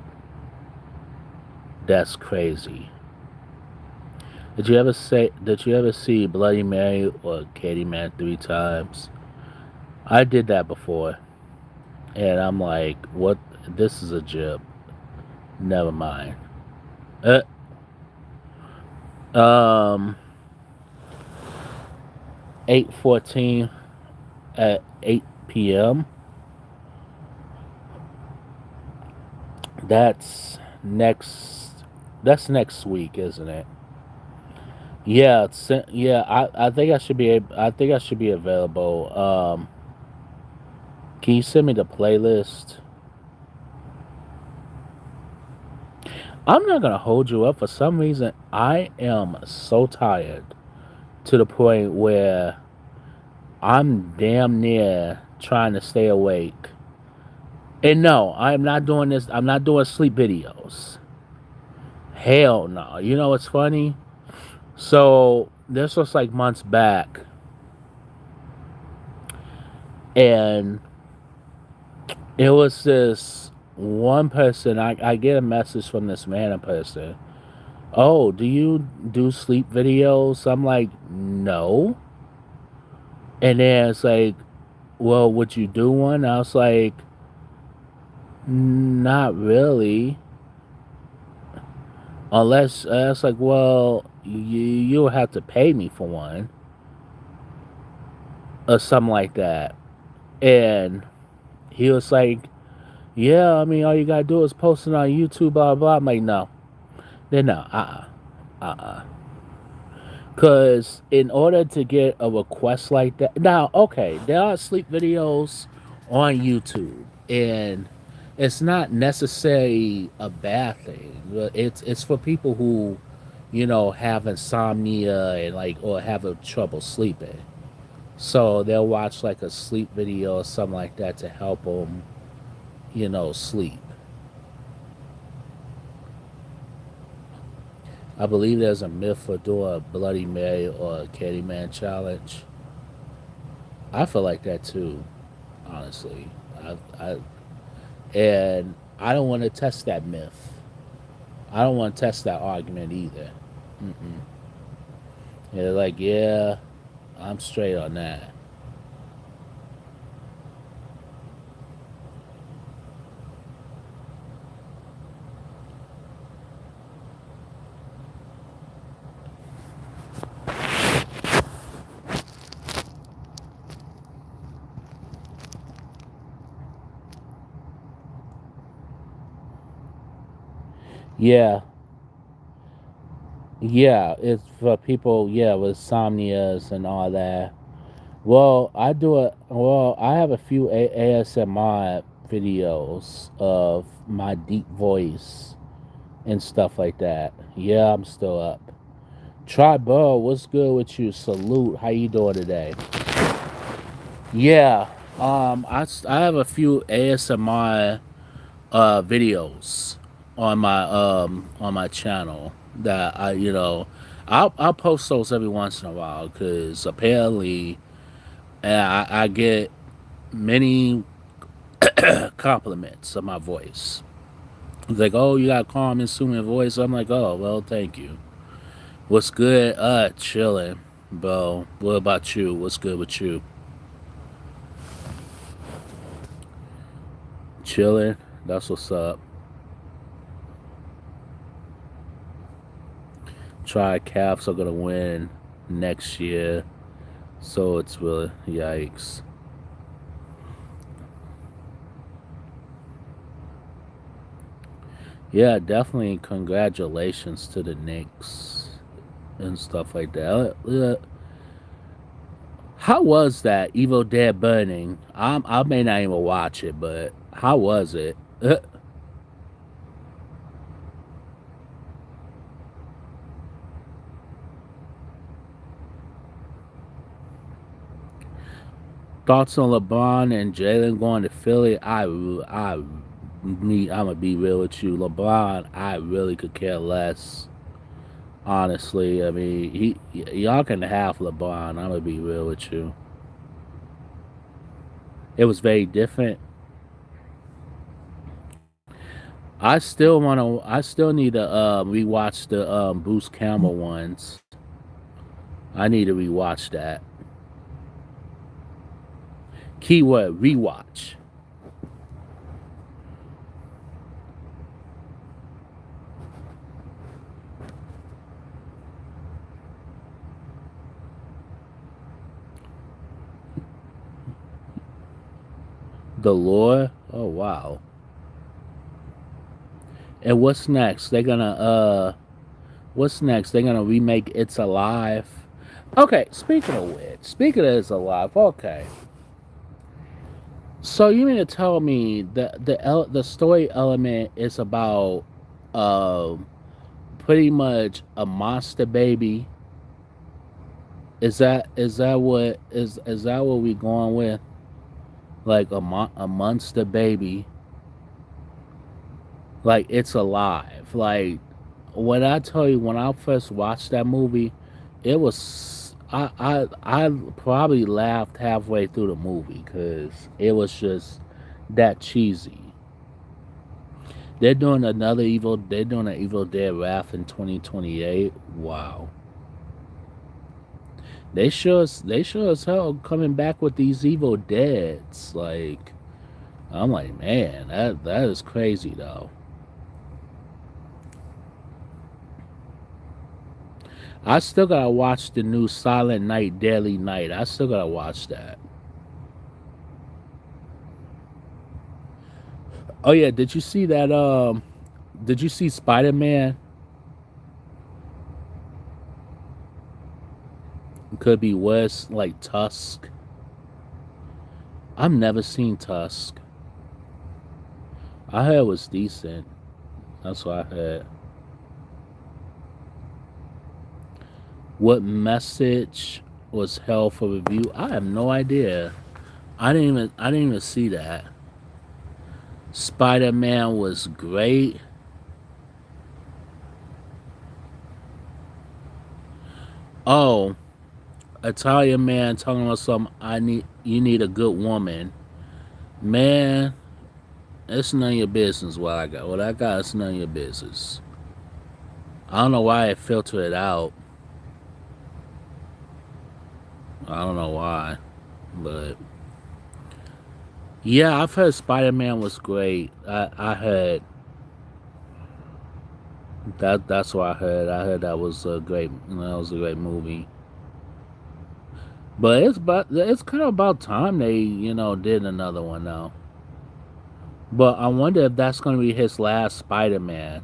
That's crazy. Did you ever see Bloody Mary or Candyman 3 times? I did that before, and I'm like, what? This is a jib. Never mind. Uh, um, 8:14 at 8 p.m. That's next. That's next week, isn't it? Yeah, yeah. I think I should be. I think I should be available. Can you send me the playlist? I'm not gonna hold you up. For some reason, I am so tired to the point where I'm damn near trying to stay awake. And no, I'm not doing this. I'm not doing sleep videos. Hell no. You know what's funny? So this was like months back, and it was this one person. I get a message from this random person. Oh, do you do sleep videos? I'm like, no. And then it's like, well, would you do one? I was like, not really. Unless it's like, well, you'll have to pay me for one or something like that. And he was like, yeah, I mean, all you gotta do is post it on YouTube, blah, blah. I'm like, no. Then no, uh. Because in order to get a request like that, now, okay, there are sleep videos on YouTube, and it's not necessarily a bad thing. But it's for people who, have insomnia and like or have a trouble sleeping. So they'll watch like a sleep video or something like that to help them, sleep. I believe there's a myth for doing a Bloody Mary or a Candyman challenge. I feel like that too, honestly. I and I don't want to test that myth. I don't want to test that argument either. Mm-mm. They're like, yeah, I'm straight on that. Yeah, yeah, it's for people, yeah, with insomnias and all that. Well, I do it. Well, I have a few ASMR videos of my deep voice and stuff like that. Yeah, I'm still up. Try Bo, what's good with you? Salute. How you doing today? Yeah. I have a few ASMR videos on my channel that I'll post those every once in a while because apparently I get many compliments of my voice. It's like, oh, you got a calm and soothing voice. I'm like, oh, well, thank you. What's good? Chilling, bro. What about you? What's good with you? Chilling. That's what's up. Try Caps are gonna win next year, so it's really yikes. Yeah, definitely. Congratulations to the Knicks and stuff like that. How was that Evil Dead Burning? I may not even watch it, but how was it? Thoughts on LeBron and Jalen going to Philly? I'm gonna be real with you. LeBron, I really could care less. Honestly, I mean, y'all can have LeBron. I'm gonna be real with you. It was very different. I still need to rewatch the Bruce Campbell ones. I need to rewatch that. Keyword rewatch. The lore. Oh wow. And what's next? What's next? They're gonna remake It's Alive. Okay, speaking of which, speaking of It's Alive, okay. So you mean to tell me the story element is about Um, Pretty much a monster baby. Is that what we going with? Like a monster baby, like it's alive. Like when I tell you, when I first watched that movie, it was I probably laughed halfway through the movie because it was just that cheesy. They're doing an Evil Dead Wrath in 2028. Wow. They sure as hell coming back with these Evil Deads. Like I'm like, man, that is crazy though. I still gotta watch the new Silent Night, Deadly Night. I still gotta watch that. Oh yeah, did you see that? Did you see Spider Man? Could be West, like Tusk. I've never seen Tusk. I heard it was decent. That's what I heard. What message was held for review? I have no idea. I didn't even see that. Spider Man was great. Oh, Italian man talking about some. I need you need a good woman. Man, it's none of your business what I got. What I got is none of your business. I don't know why it filtered it out. I don't know why, but yeah, I've heard Spider Man was great. I heard that. That's what I heard. I heard that was a great. That was a great movie. But it's kind of about time they did another one now. But I wonder if that's going to be his last Spider Man.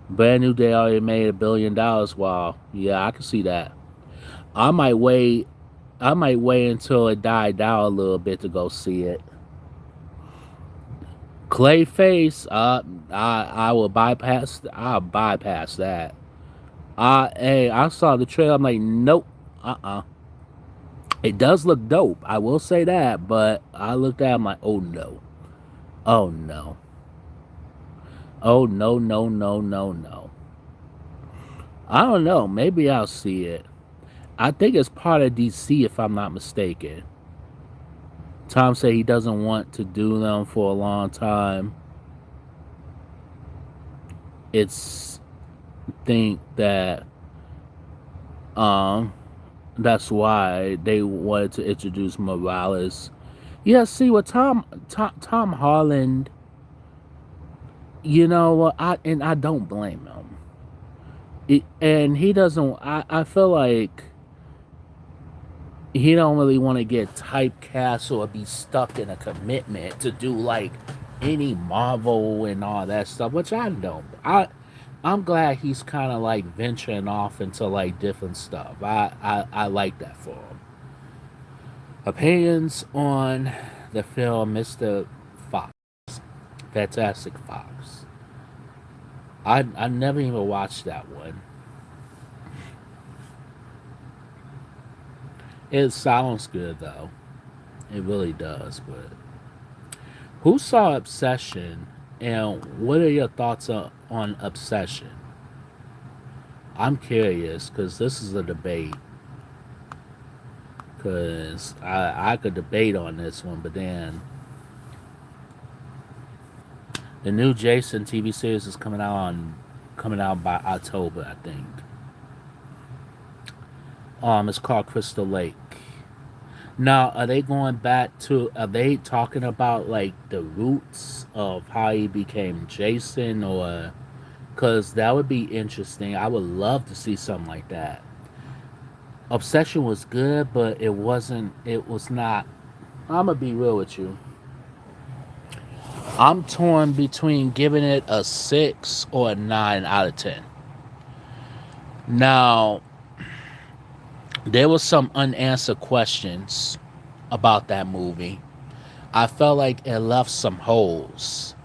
Brand new day already made $1 billion. Wow, yeah, I can see that. I might wait. I might wait until it died down a little bit to go see it. Clayface, I will bypass. I'll bypass that. Hey, I saw the trailer. I'm like, nope. It does look dope. I will say that, but I looked at. It, I'm like, oh no, oh no, oh no, no, no, no, no. I don't know. Maybe I'll see it. I think it's part of DC, if I'm not mistaken. Tom said he doesn't want to do them for a long time. It's think that um that's why they wanted to introduce Morales. Yeah, see what Tom Holland. You know what? I don't blame him. And he doesn't. I feel like he don't really want to get typecast or be stuck in a commitment to do like any Marvel and all that stuff, which I don't. I'm glad he's kind of like venturing off into like different stuff. I like that for him. Opinions on the film Mr. Fox, Fantastic Fox. I never even watched that one. It sounds good though. It really does. But who saw Obsession, and what are your thoughts on Obsession? I'm curious because this is a debate. Because I could debate on this one, but then the new Jason TV series is coming out by October, I think. It's called Crystal Lake. Now, are they going back to? Are they talking about like the roots of how he became Jason, or because that would be interesting? I would love to see something like that. Obsession was good, but it wasn't. It was not. I'm gonna be real with you. I'm torn between giving it a 6 or a 9 out of 10. Now, there was some unanswered questions about that movie. I felt like it left some holes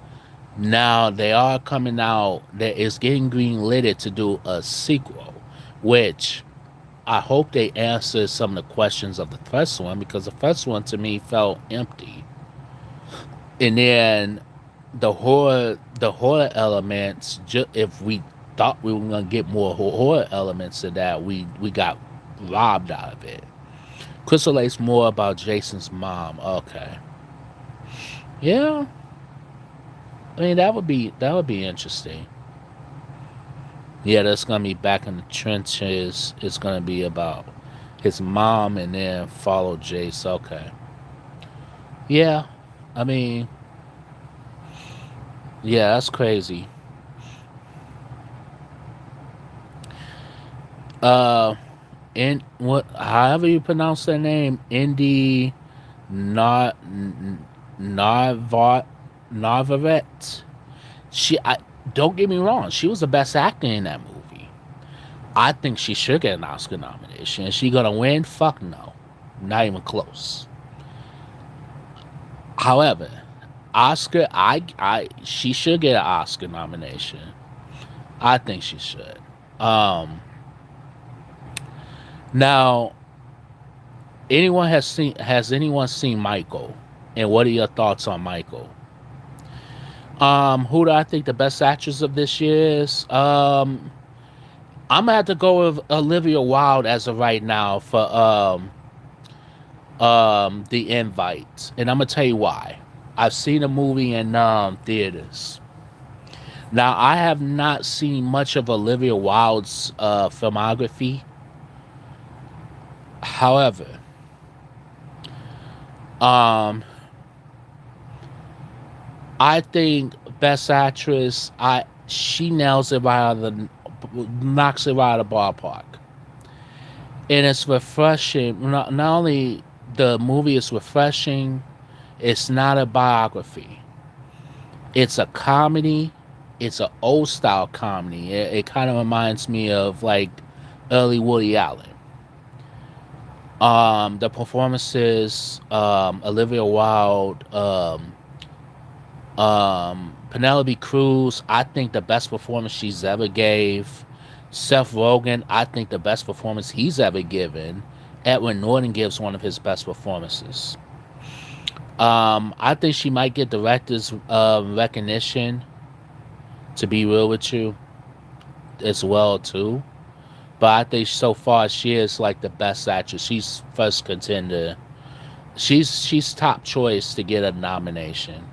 Now they are coming out. That is getting green lighted to do a sequel, which I hope they answer some of the questions of the first one because the first one to me felt empty. And then the horror elements. If we thought we were gonna get more horror elements of that, we got robbed out of it. Crystal Lake's more about Jason's mom. Okay, yeah. I mean that would be interesting. Yeah, that's gonna be back in the trenches. It's gonna be about his mom and then follow Jace. Okay. Yeah. I mean, yeah, that's crazy. Uh in what however you pronounce their name, Indy Nar Narvat Narvaret. She I don't get me wrong, she was the best actor in that movie. I think she should get an Oscar nomination. Is she gonna win? Fuck no. Not even close. However, Oscar, she should get an Oscar nomination. I think she should. Um, Now, has anyone seen Michael? And what are your thoughts on Michael? Who do I think the best actress of this year is? I'm gonna have to go with Olivia Wilde as of right now for the invite, and I'm gonna tell you why. I've seen a movie in theaters. Now I have not seen much of Olivia Wilde's filmography. However, um, I think best actress, I she nails it right out of the knocks it right out of the ballpark, and it's refreshing. Not only the movie is refreshing, it's not a biography. It's a comedy. It's an old style comedy. It kind of reminds me of like early Woody Allen. The performances, Olivia Wilde, Penelope Cruz, I think the best performance she's ever gave. Seth Rogen, I think the best performance he's ever given. Edward Norton gives one of his best performances. I think she might get director's recognition. To be real with you, as well too. But I think so far she is like the best actress. She's first contender. She's top choice to get a nomination.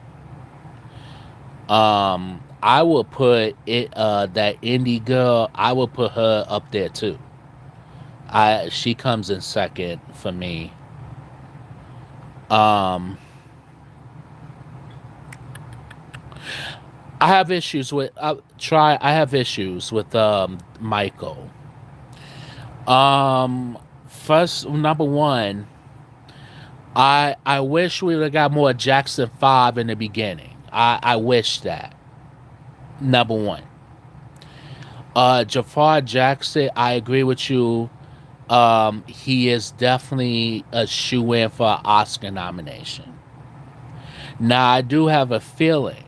I will put it that indie girl. I will put her up there too. I She comes in second for me. Um, I have issues with try. I have issues with Michael. First number one, I wish we would have got more Jackson 5 in the beginning. I wish that number one. Jafar Jackson, I agree with you. He is definitely a shoe in for an Oscar nomination. Now I do have a feeling,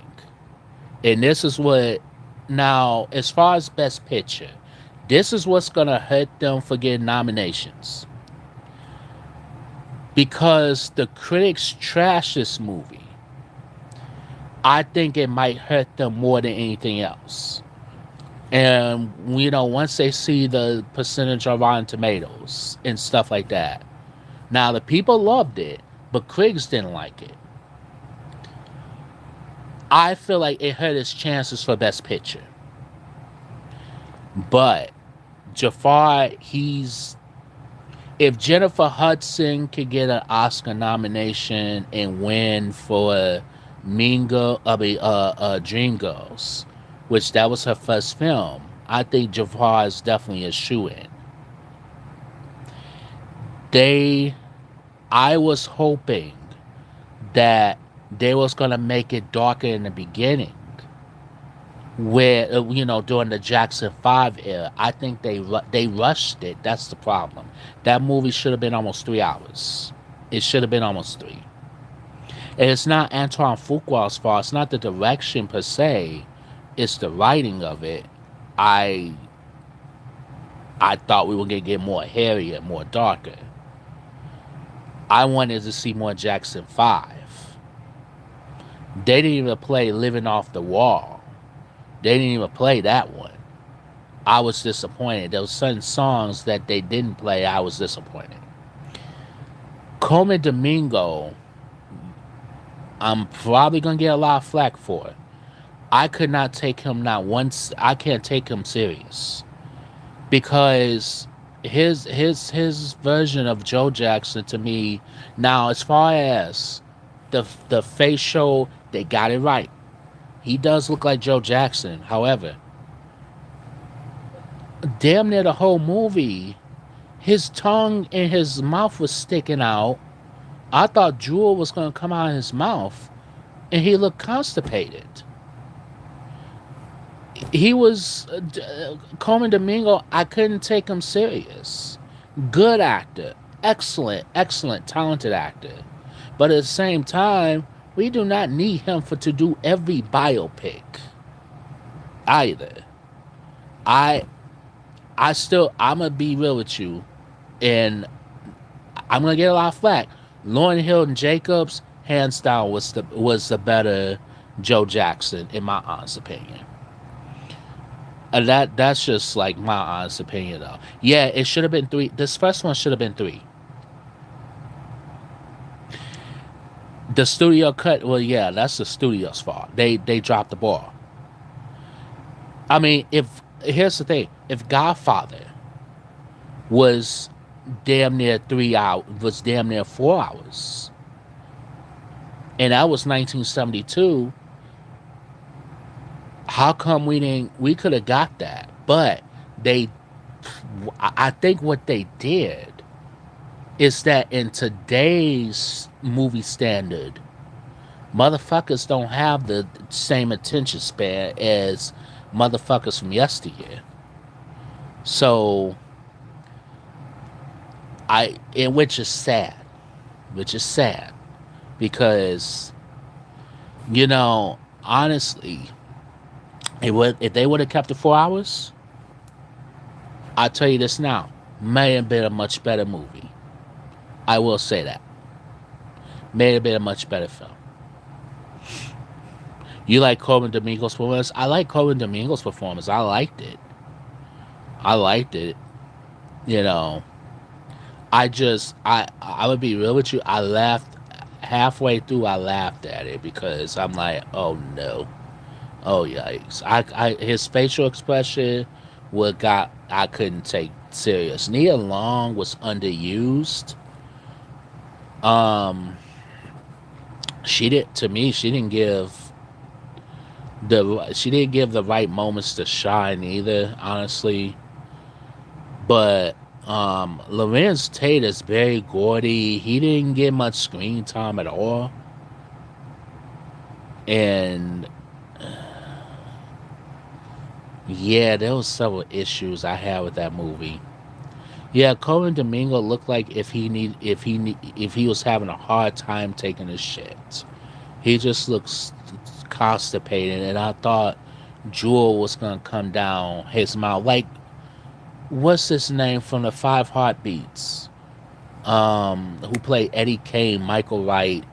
and this is what now as far as Best Picture, this is what's gonna hurt them for getting nominations because the critics trash this movie. I think it might hurt them more than anything else. And once they see the percentage of Rotten Tomatoes and stuff like that. Now the people loved it, but critics didn't like it. I feel like it hurt his chances for Best Picture. But Jafar, he's if Jennifer Hudson could get an Oscar nomination and win for Dreamgirls, which that was her first film, I think Jafar is definitely a shoe in. They, I was hoping that they was gonna make it darker in the beginning, where during the Jackson 5 era. I think they rushed it. That's the problem. That movie should have been almost 3 hours. It should have been almost three. And it's not Antoine Fuqua's fault. It's not the direction per se. It's the writing of it. I I thought we were gonna get more hairier, more darker. I wanted to see more Jackson 5. They didn't even play Living Off the Wall. They didn't even play that one. I was disappointed. There was certain songs that they didn't play. I was disappointed. Coleman Domingo, I'm probably gonna get a lot of flack for it. I could not take him not once. I can't take him serious because his version of Joe Jackson to me now, as far as the facial, they got it right. He does look like Joe Jackson. However, damn near the whole movie, his tongue and his mouth was sticking out. I thought Jewel was gonna come out of his mouth, and he looked constipated. He was Coleman Domingo. I couldn't take him serious. Good actor, excellent, talented actor. But at the same time, we do not need him for to do every biopic either. I I'm gonna be real with you, and I'm gonna get a lot of flack. Lauren Hilton Jacobs, hands down, was the better Joe Jackson in my honest opinion. And that's just like my honest opinion though. Yeah, it should have been three. This first one should have been three. The studio cut. Well, yeah, that's the studio's fault. They dropped the ball. I mean, if here's the thing, if Godfather was damn near 3 hours, was damn near 4 hours, and that was 1972. How come we didn't? We could have got that, but they. I think what they did is that in today's movie standard, motherfuckers don't have the same attention span as motherfuckers from yesteryear. So and which is sad, because honestly, if they would have kept it 4 hours, I'll tell you this now, may have been a much better movie. I will say that. May have been a much better film. You like Coleman Domingo's performance? I like Coleman Domingo's performance. I liked it. I liked it. You know, I would be real with you. I laughed halfway through. I laughed at it because I'm like, oh no, oh yikes! His facial expression, I couldn't take serious. Nia Long was underused. Um, she didn't give the right moments to shine either, honestly. But Lorenz Tate is very gaudy. He didn't get much screen time at all. And yeah, there was several issues I had with that movie. Yeah, Coleman Domingo looked like if he was having a hard time taking his shit. He just looks constipated, and I thought Jewel was gonna come down his mouth. Like, what's his name from the Five Heartbeats? Who played Eddie Kane, Michael Wright.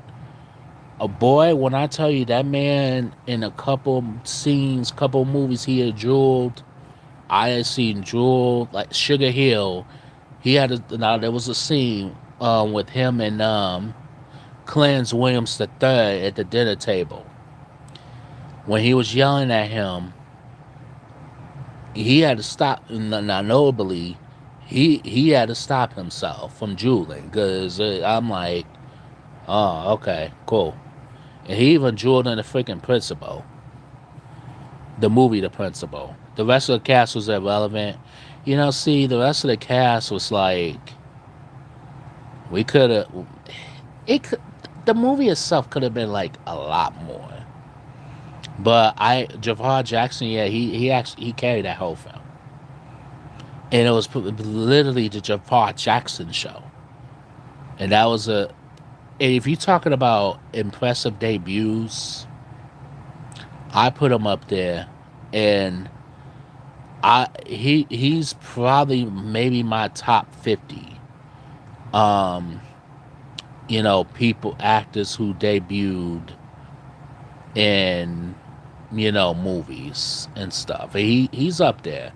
A boy, when I tell you that man in a couple scenes, couple movies he had jeweled. I had seen Jewel, like Sugar Hill. Now there was a scene with him and Clarence Williams III at the dinner table. When he was yelling at him, he had to stop. Now, notably, he had to stop himself from jeweling because I'm like, oh, okay, cool. And he even jeweled in the freaking Principal, the movie The Principal. The rest of the cast was irrelevant. See, the rest of the cast was like, we could have. It could. The movie itself could have been like a lot more. But Jafar Jackson, yeah, he carried that whole film, and it was literally the Jafar Jackson show, and that was if you're talking about impressive debuts, I put him up there, and he's probably maybe my top 50. Um, people, actors who debuted in movies and stuff. He's up there.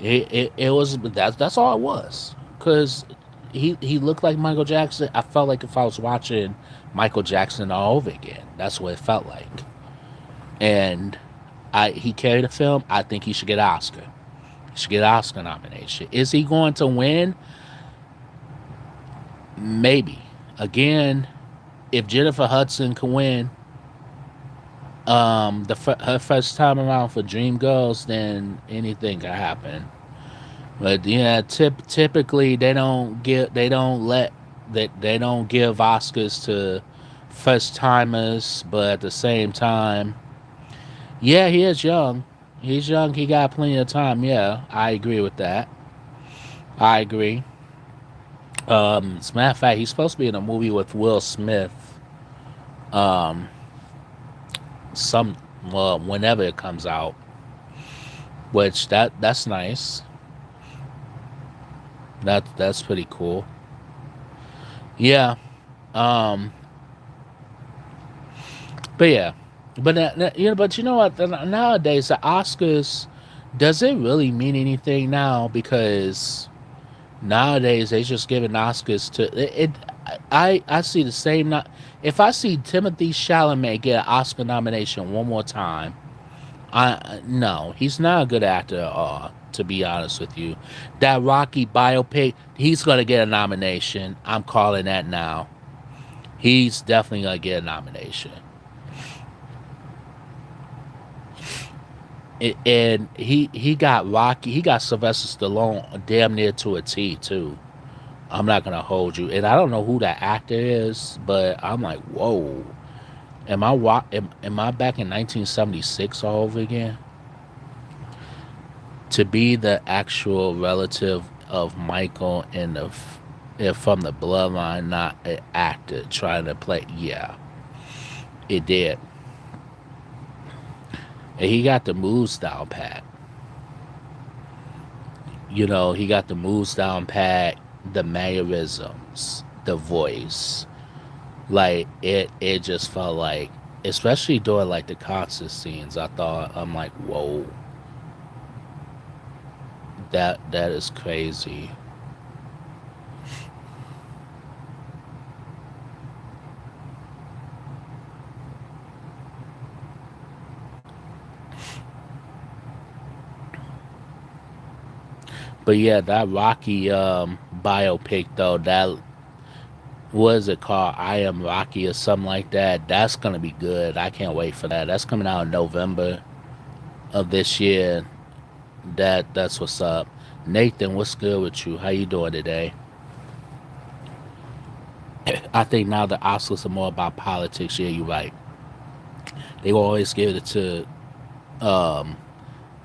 It was that's all it was, because he looked like Michael Jackson. I felt like if I was watching Michael Jackson all over again. That's what it felt like. And he carried the film. I think he should get an Oscar. He should get an Oscar nomination. Is he going to win? Maybe. Again, if Jennifer Hudson can win her first time around for Dreamgirls, then anything can happen. But yeah, typically they don't let that they don't give Oscars to first timers, but at the same time, yeah, he is young. He's young. He got plenty of time. Yeah, I agree with that. I agree. As a matter of fact, he's supposed to be in a movie with Will Smith. Um, some well, whenever it comes out, which that's nice. That's pretty cool. Yeah. Um, but yeah, but you know what? Nowadays, the Oscars, does it really mean anything now? Because nowadays they just giving Oscars to it. I see the same. Not if I see Timothy Chalamet get an Oscar nomination one more time, I no, he's not a good actor at all. To be honest with you, that Rocky biopic, he's gonna get a nomination. I'm calling that now. He's definitely gonna get a nomination. And he got Rocky. He got Sylvester Stallone damn near to a T too. I'm not gonna hold you, and I don't know who that actor is, but I'm like, whoa. Am I back in 1976 all over again? To be the actual relative of Michael and if from the bloodline, not an actor trying to play. Yeah, it did, and he got the moves down pat. He got the moves down pat, the mannerisms, the voice. Like it just felt like, especially during like the concert scenes, I'm like, whoa, that is crazy. But yeah, that Rocky biopic though, that what is it called? I Am Rocky or something like that. That's gonna be good. I can't wait for that. That's coming out in November of this year. That's what's up. Nathan, what's good with you? How you doing today? I think now the Oscars are more about politics. Yeah, you're right. They will always give it to um,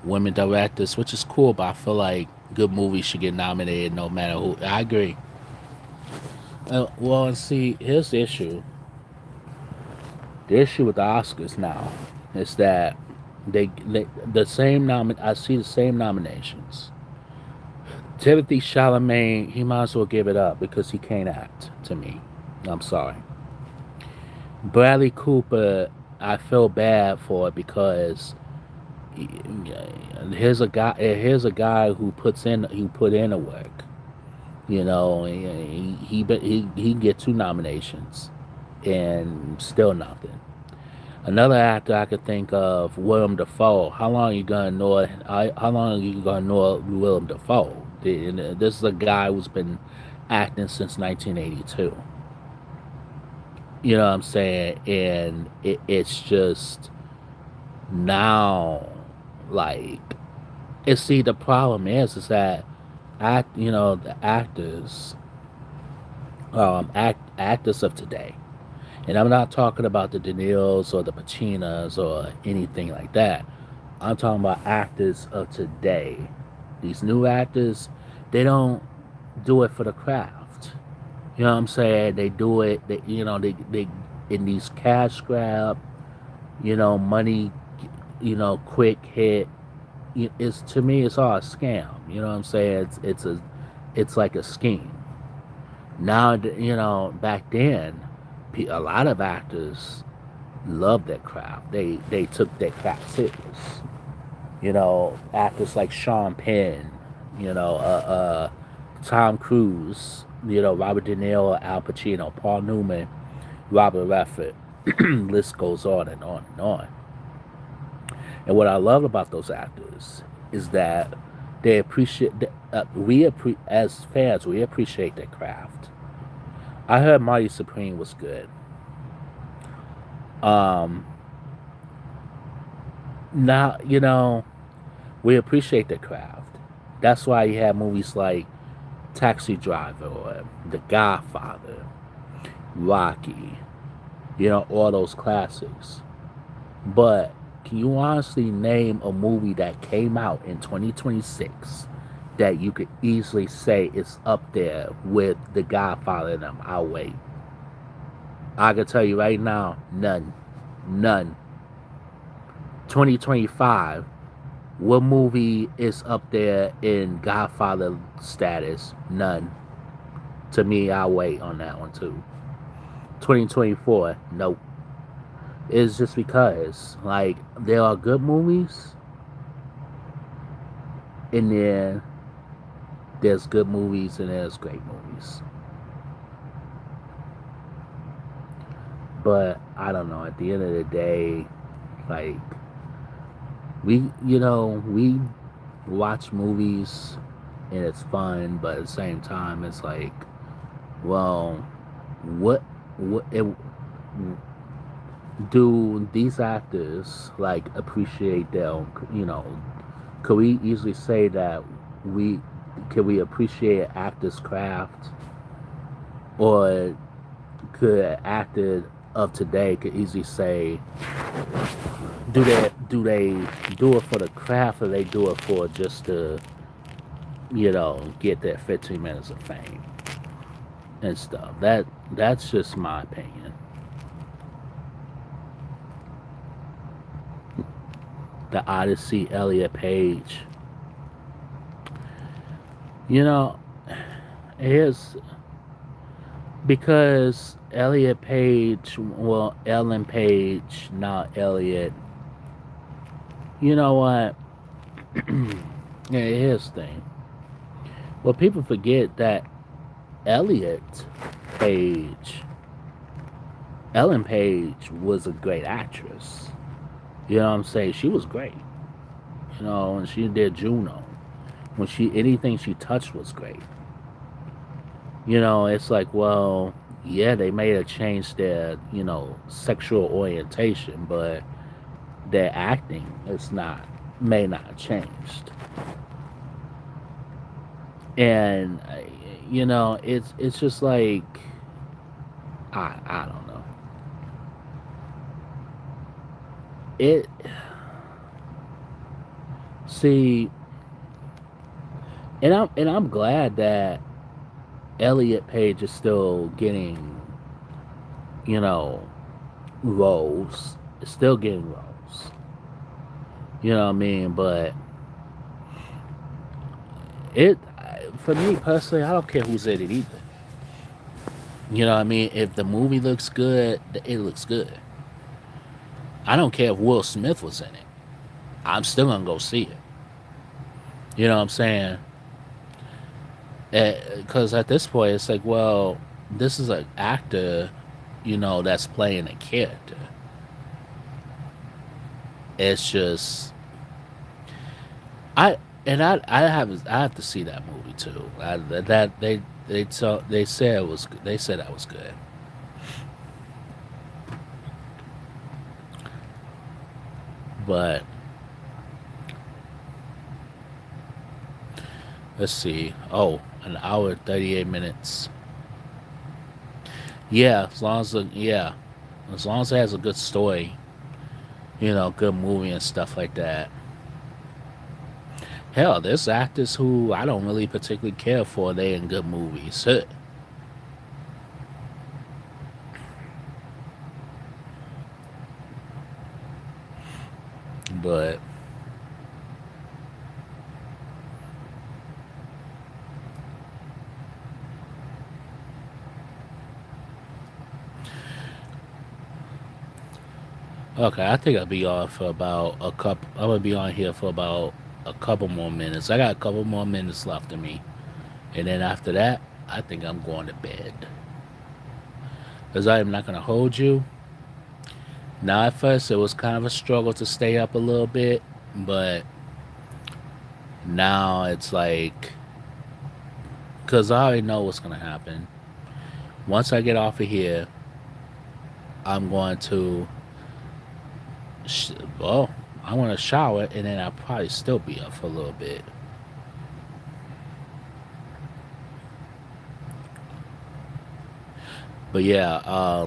women directors, which is cool. But I feel like good movies should get nominated no matter who. I agree. Well, see, here's the issue. The issue with the Oscars now is that they the same I see the same nominations. Timothy Chalamet, he might as well give it up because he can't act. To me, I'm sorry. Bradley Cooper, I feel bad for it because here's a guy who put in the work. He can get two nominations and still nothing. Another actor I could think of, Willem Dafoe. How long are you gonna know? How long are you gonna know Willem Dafoe? This is a guy who's been acting since 1982. You know what I'm saying? And it's just now, like, see, the problem is that the actors of today. And I'm not talking about the De Niro's or the Pacinas or anything like that. I'm talking about actors of today. These new actors, they don't do it for the craft. You know what I'm saying? They do it. They in these cash grab. Money. Quick hit. It's to me, it's all a scam. You know what I'm saying? It's like a scheme. Now, back then, a lot of actors loved their craft. They took their craft serious. Actors like Sean Penn, you know, Tom Cruise, Robert De Niro, Al Pacino, Paul Newman, Robert Redford. List goes on and on and on. And what I love about those actors is that they appreciate. As fans, we appreciate their craft. I heard Marty Supreme was good. Um, Now we appreciate their craft. That's why you have movies like Taxi Driver or The Godfather, Rocky. All those classics. But can you honestly name a movie that came out in 2026 that you could easily say is up there with The Godfather and them? I'll wait. I can tell you right now, none. None. 2025, what movie is up there in Godfather status? None. To me, I'll wait on that one too. 2024, nope. It's just because, like, there are good movies, and then there's good movies and there's great movies. But I don't know. At the end of the day, like, we watch movies and it's fun, but at the same time, it's like, well, what do these actors like appreciate their own, could we easily say that we can we appreciate actors craft, or could an actor of today could easily say, do they do it for the craft, or they do it for just to get their 15 minutes of fame and stuff? That's just my opinion. The Odyssey, Elliot Page. You know, here's because Elliot Page, well, Ellen Page, not Elliot. You know what? Yeah, here's the thing. Well, people forget that Elliot Page, Ellen Page was a great actress. You know what I'm saying? She was great. When she did Juno, when she anything she touched was great. It's like, well, yeah, they may have changed their, sexual orientation, but their acting is not may not have changed. And it's just like I don't know. It see, and I'm glad that Elliot Page is still getting, you know, roles. Still getting roles. You know what I mean? But it, for me personally, I don't care who's in it either. You know what I mean? If the movie looks good, it looks good. I don't care if Will Smith was in it. I'm still gonna go see it. You know what I'm saying? Because at this point, it's like, well, this is an actor, that's playing a character. It's just I I have to see that movie too. That they said it was they said that was good. But let's see. Oh, an hour 38 minutes. Yeah, as long as it has a good story, good movie and stuff like that. Hell, there's actors who I don't really particularly care for. They in good movies. But okay, I think I'll be on for about a couple. I'm gonna be on here for about a couple more minutes. I got a couple more minutes left of me, and then after that, I think I'm going to bed. Because I am not gonna hold you. Now, at first, it was kind of a struggle to stay up a little bit, but now it's like, because I already know what's gonna happen. Once I get off of here, I'm going to, well, I want to shower, and then I'll probably still be up for a little bit. But yeah,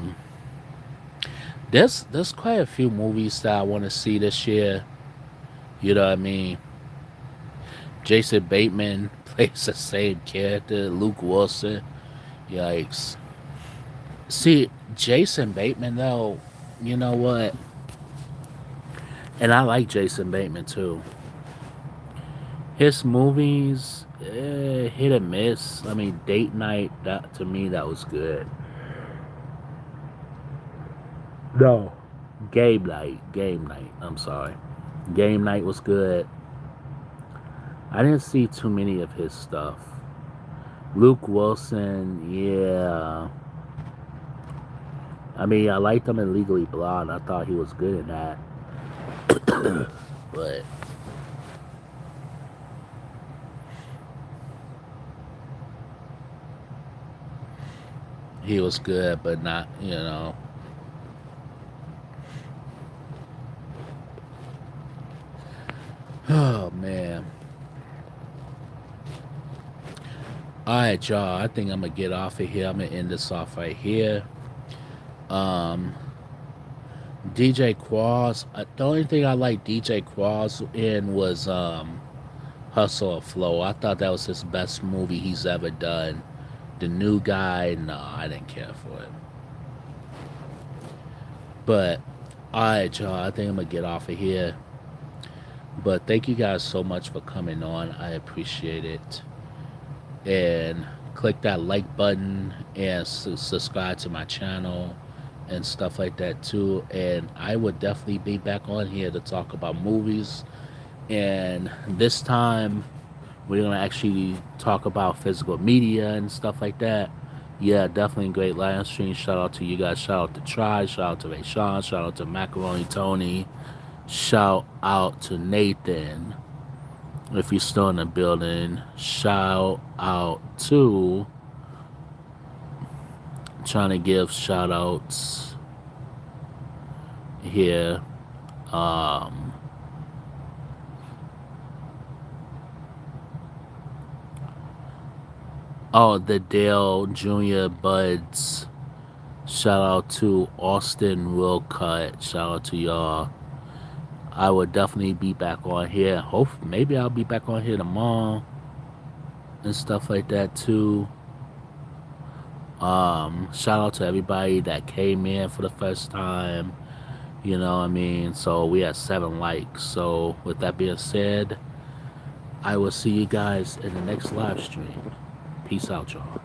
there's quite a few movies that I want to see this year. You know what I mean? Jason Bateman plays the same character. Luke Wilson. Yikes. See, Jason Bateman though, you know what? And I like Jason Bateman too. His movies, hit and miss. I mean, Date Night. That to me, that was good. No, Game Night. Game Night. I'm sorry. Game Night was good. I didn't see too many of his stuff. Luke Wilson, yeah. I mean, I liked him in Legally Blonde. I thought he was good in that. But he was good, but not, you know. Oh, man. All right, y'all. I think I'm going to get off of here. I'm going to end this off right here. Um, DJ Qualls. The only thing I like DJ Qualls in was Hustle or Flow. I thought that was his best movie he's ever done. The New Guy, no, I didn't care for it. But all right, y'all. I think I'm gonna get off of here. But thank you guys so much for coming on. I appreciate it. And click that like button and subscribe to my channel and stuff like that too. And I would definitely be back on here to talk about movies. And this time we're gonna actually talk about physical media and stuff like that. Yeah, definitely great live stream. Shout out to you guys. Shout out to Try. Shout out to Ray Sean. Shout out to Macaroni Tony. Shout out to Nathan. If you're still in the building, shout out to, trying to give shout outs here. Um, oh, the Dale Jr. Buds. Shout out to Austin Wilcutt. Shout out to y'all. I would definitely be back on here. Hope maybe I'll be back on here tomorrow and stuff like that too. Shout out to everybody that came in for the first time. You know what I mean? So we had 7 likes. So with that being said, I will see you guys in the next live stream. Peace out, y'all.